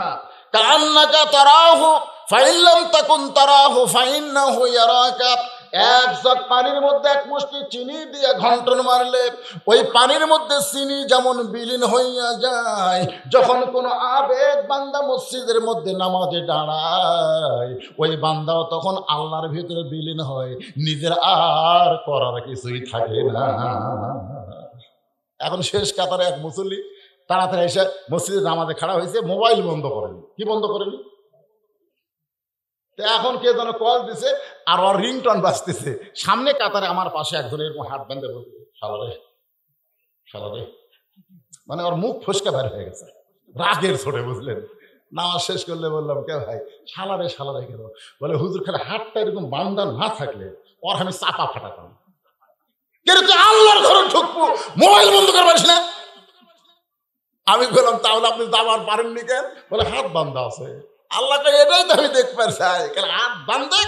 A: কান্নাকা তারাহু ফাইন লাম তাকুন তারাহু ফাইন্নাহু ইয়ারাকা। 1 জগ পানির মধ্যে 1 মুষ্টি চিনি দিয়ে ঘন্টন মারলে ওই পানির মধ্যে চিনি যেমন বিলীন হইয়া যায়, যখন কোনো আবেগ বান্দা মসজিদের মধ্যে নামাজে দাঁড়ায়, ওই বান্দাও তখন আল্লাহর ভিতরে বিলীন হয়, নিজের আর করার কিছুই থাকে না। এখন শেষ কাতারে এক মুসল্লি তাড়াতাড়ি এসে মসজিদে নামাজে খাড়া হয়েছে, মোবাইল বন্ধ করেনি। কি বন্ধ করেনি? এখন কে যেন কল দিছে আর ওর রিংটন বাজতেছে। সামনে কাতারে আমার পাশে একজন এরকম হাত বেঁধে বলছে, শালারে শালারে, মানে ওর মুখ ফসকা বের হয়ে গেছে রাগের ছোটে, বুঝলেন? নামাজ শেষ করলে বললাম, কে ভাই শালারে শালারে কেন? বলে হুজুর খালি হাতটা এরকম বান্ধা না থাকলে ওর আমি চাপা ফাটাতাম। কেন তুই আল্লাহর ঘরে ঢুকবো, মোবাইল বন্ধ করে পারিস না? আমি বললাম, তাহলে আপনি যাবার পারেননি কেন? বলে হাত বান্ধা আছে। আল্লাহকে এটাই তো আমি দেখতে চাই, কারণ হাত বান্ধে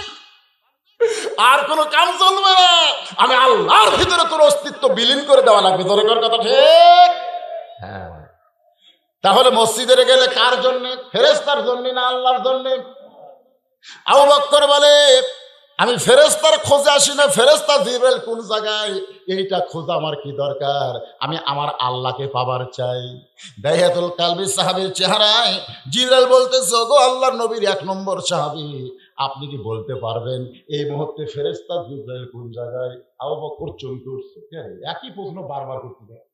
A: আর কোনো কাম চলবে না। আমি আল্লাহর ভিতরে তোর অস্তিত্ব বিলীন করে দেওয়া লাগবে। দরকার কথা ঠিক? হ্যাঁ। তাহলে মসজিদে গেলে কার জন্য? ফেরেশতার জন্য না আল্লাহর জন্য? আবু বকর বলে, আমি ফেরেশতার খোঁজে আসি না, ফেরেশতা জিবরাইল কোন জায়গায় এইটা খোঁজা আমার কি দরকার? আমি আমার আল্লাহকে পাবার চাই। দাহিয়াতুল কালবি সাহাবীর চেহারায় জিবরাইল বলতেছে, গো আল্লাহর নবীর 1 নম্বর সাহাবী, আপনি কি বলতে পারবেন এই মুহূর্তে ফেরেশতা জিবরাইল কোন জায়গায়? আবু বকর চমকে উঠছে, একই প্রশ্ন বারবার করতে দেয়।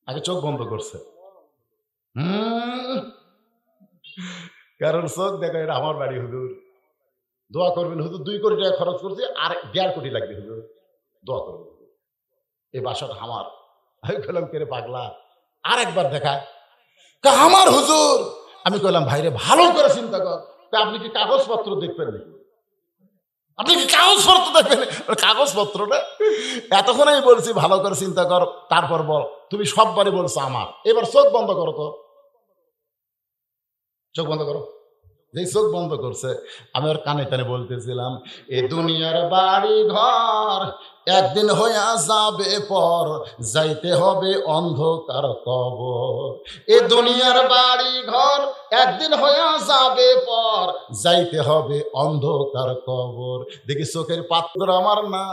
A: আগে চোখ বন্ধ করছে, কারণ চোখ দেখা এটা আমার বাড়ি, হুজুর দোয়া করবেন হুজুর, 2 কোটি টাকা খরচ করছি, আর 1.5 কোটি লাগবে হুজুর, দোয়া করবেন, এই বাসাটা আমার। আমি বললাম, কে রে পাগলা, আর একবার দেখায়, আমার হুজুর। আমি কইলাম ভাইরে ভালো করে চিন্তা কর, আপনি কি কাগজপত্র দেখবেন নাকি? আপনি কি কাগজপত্র দেখবেন? কাগজপত্রটা এতক্ষণ আমি বলছি ভালো করে চিন্তা কর, তারপর বল। তুমি সববারই বলছো আমার, এবার চোখ বন্ধ করো তো, চোখ বন্ধ করো। যেই চোখ বন্ধ করছে আমি ওর কানে কানে বলতেছিলাম, এ দুনিয়ার বাড়ি ঘর একদিন হইয়া যাবে পর, যাইতে হবে অন্ধকার কবর। এ দুনিয়ার বাড়ি ঘর একদিন হইয়া যাবে পর, যাইতে হবে অন্ধকার কবর। দেখি চোখের পাত্র আমার না,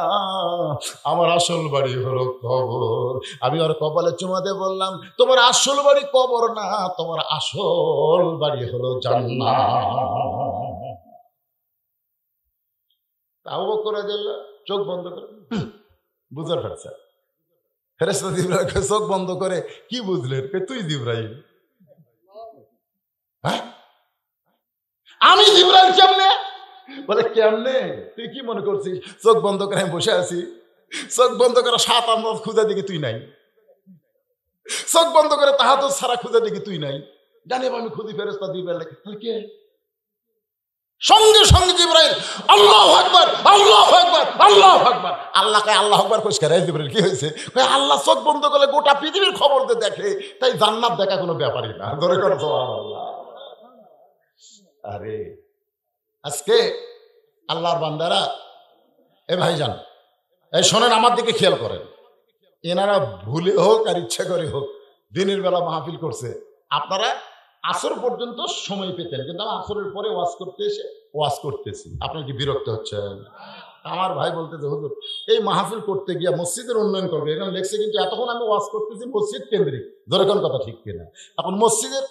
A: আমার আসল বাড়ি হলো কবর। আমি ওর কপালে চুমাতে বললাম, তোমার আসল বাড়ি কবর না, তোমার আসল বাড়ি হলো জান্নাত। তাও করে দিল, চোখ বন্ধ করে বুঝার ফেরছে। ফেরেশতা জিবরাইল চোখ বন্ধ করে, কি বুঝলেন? তুই জিবরাইল। হ্যাঁ, আমি জিবরাইল কেমনে? বলে কেমনে? তুই কি মনে করছিস চোখ বন্ধ করে আমি বসে আছি? চোখ বন্ধ করে 7 আন্দাজ খুঁজে দেখি তুই নাই, চোখ বন্ধ করে তাহাজ্জুদ ছাড়া খুঁজে দেখি তুই নাই। জানি আমি খুঁজি ফেরেশতা জিবরাইল, কে? সঙ্গে সঙ্গে জিবরাইল আল্লাহু আকবার, আল্লাহু আকবার, আল্লাহু আকবার। আল্লাহকে আল্লাহু আকবার কইস করে জিবরাইল, কি হয়েছে? আল্লাহ চোখ বন্ধ করলে গোটা পৃথিবীর খবর দেখে, তাই জান্নাত দেখা কোনো ব্যাপারই না। ধরে করো সুবহানাল্লাহ। আরে আজকে আল্লাহর বান্দারা, এ ভাইজান এই শোনেন, আমার দিকে খেয়াল করেন। এনারা ভুলে হোক আর ইচ্ছা করে হোক দিনের বেলা মাহফিল করছে, আপনারা আসর পর্যন্ত সময় পেতেন, কিন্তু আমি আসরের পরে ওয়াজ করতে এসে ওয়াজ করতেছি। আপনার কি বিরক্ত হচ্ছেন? আমার ভাই বলতেছে, হুজুর এই মাহফিল করতে গিয়ে মসজিদের উন্নয়ন করবে, এখানে লেখছে, কিন্তু এতক্ষণ আমি ওয়াজ করতেছি মসজিদ কেন্দ্রিক। ধরে কোন কথা ঠিক কিনা? এখন মসজিদের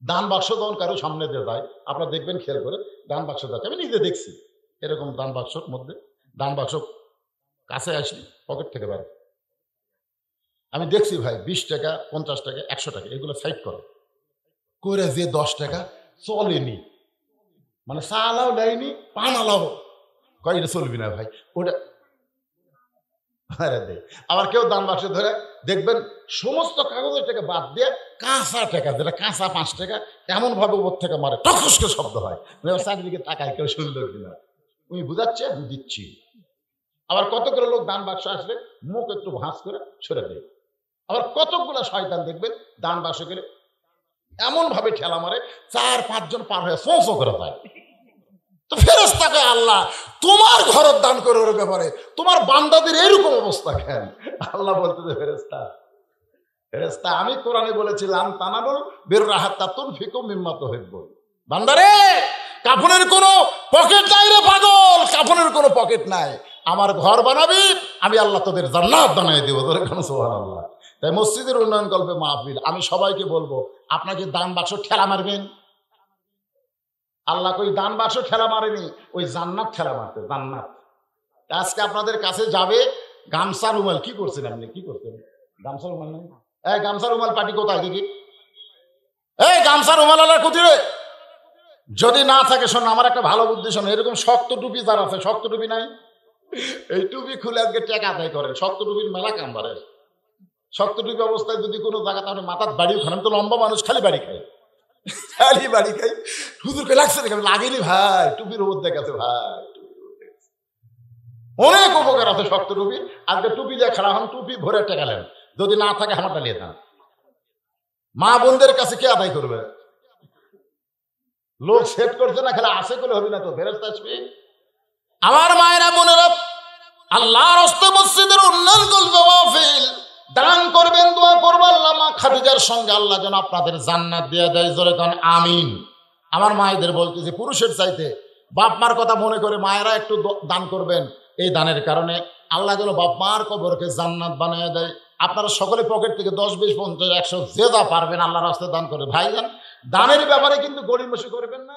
A: দান বাক্স যখন কারো সামনে দিয়ে যায়, আপনারা দেখবেন খেয়াল করে, দান বাক্স যাচ্ছে, আমি নিজে দেখছি এরকম দান বাক্সর মধ্যে, দান বাক্স কাছে আসি পকেট থেকে বের, আমি দেখছি ভাই 20 টাকা, 50 টাকা, 100 টাকা এগুলো সাইড করে করে যে 10 টাকা চলেনি, মানে চালাও দেয়নি, পান আলাও কয়, এটা চলবি না ভাই, ওটা দে। আবার কেউ দান বাক্সে ধরে দেখবেন সমস্ত কাগজের টাকা বাদ দিয়ে কাঁচা টাকা, যেটা কাঁচা 5 টাকা, এমন ভাবে উপর থেকে মারে, টকস করে শব্দ হয়। চারিদিকে তাকায় কেউ শুনল কিনা, তুমি বুঝাচ্ছে আমি দিচ্ছি। আবার কতগুলো লোক দান বাক্স আসলে মুখ একটু ভাঁজ করে সরে দেয়। আবার কতগুলো শয়তান দেখবেন দান বাক্স গেলে এমন ভাবে ঠেলা মারে 4-5 জন পার হয়ে ফোঁ করে যায়। তো ফেরেশতাকে আল্লাহ তোমার ঘরের দান করে ওর ব্যাপারে তোমার বান্দাদের এরকম অবস্থা কেন? আল্লাহ বলতেছে, ফেরেশতা ফেরেশতা আমি কোরআনে বলেছিলাম, তানালুল বিররা হাত্তা তুনফিকু মিম্মা তুহিব্বুন। বান্দারে কাফনের কোনো পকেট নাই রে পাগল, কাফনের কোনো পকেট নাই। আমার ঘর বানাবি, আমি আল্লাহ তোদের জান্নাত বানিয়ে দেবো। তোর কেন সুবহানাল্লাহ। তাই মসজিদের উন্নয়ন কল্পে মাহফিল, আমি সবাইকে বলবো, আপনাকে দান বাক্স ঠেলা মারবেন। আল্লাহ কই দান বাক্স ঠেলা মারেনি, ওই জান্নাত ঠেলা মারতে, জান্নাত। আজকে আপনাদের কাছে যাবে গামছা রুমাল, কি করছেন আপনি? কি করছেন? গামছা রুমাল নাই? এই গামছা রুমাল পার্টি কোথায় দেখি? এই গামছা রুমাল আলার কোথায়? যদি না থাকে শোন, আমার একটা ভালো বুদ্ধি শোন, এরকম শক্ত টুপি যার আছে, শক্ত টুপি নাই, এই টুপি খুলে আজকে টাকা আদায় করেন। শক্ত টুপির মেলা কামবারের। শক্ত টুপি অবস্থায় যদি কোনো জায়গা তাহলে মাথার বাড়িও খান, তো লম্বা মানুষ খালি বাড়ি খায়, খালি বাড়ি খাই। হুজুরকে লাগছে নাকি? লাগেনি ভাই, টুপির মধ্যে গেছে ভাই, অনেক উপকার আছে শক্ত টুপি। আজকে টুপি দিয়ে খারাপ হন, টুপি ভরে টেকালেন, যদি না থাকে আমারটা নিয়ে যান। মা বোনদের কাছে কে আদায় করবে? লোক সেট করছে না, খেলা আসে করে হবে না তো, ফেরেশতা আসবে। আমার মায়েরা বোনেরা, আল্লাহর হস্তে মসজিদের উন্নয়ন করবে, মাহফিল দান করবেন, দোয়া করবো আল্লাহ মা খাদিজার সঙ্গে আল্লাহ যেন আপনাদের জান্নাত দিয়ে দেয়। জোরে কারণ আমিন। আমার মায়েদের বলতেছি, পুরুষের চাইতে বাপ মার কথা মনে করে মায়েরা একটু দান করবেন। এই দানের কারণে আল্লাহ যেন বাপ মার কবরকে জান্নাত বানিয়ে দেয়। আপনারা সকলে পকেট থেকে 10, 20, 50, 100 যে যা পারবেন আল্লাহর রাস্তায় দান করে। ভাইজান দানের ব্যাপারে কিন্তু গড়িমসি করবেন না।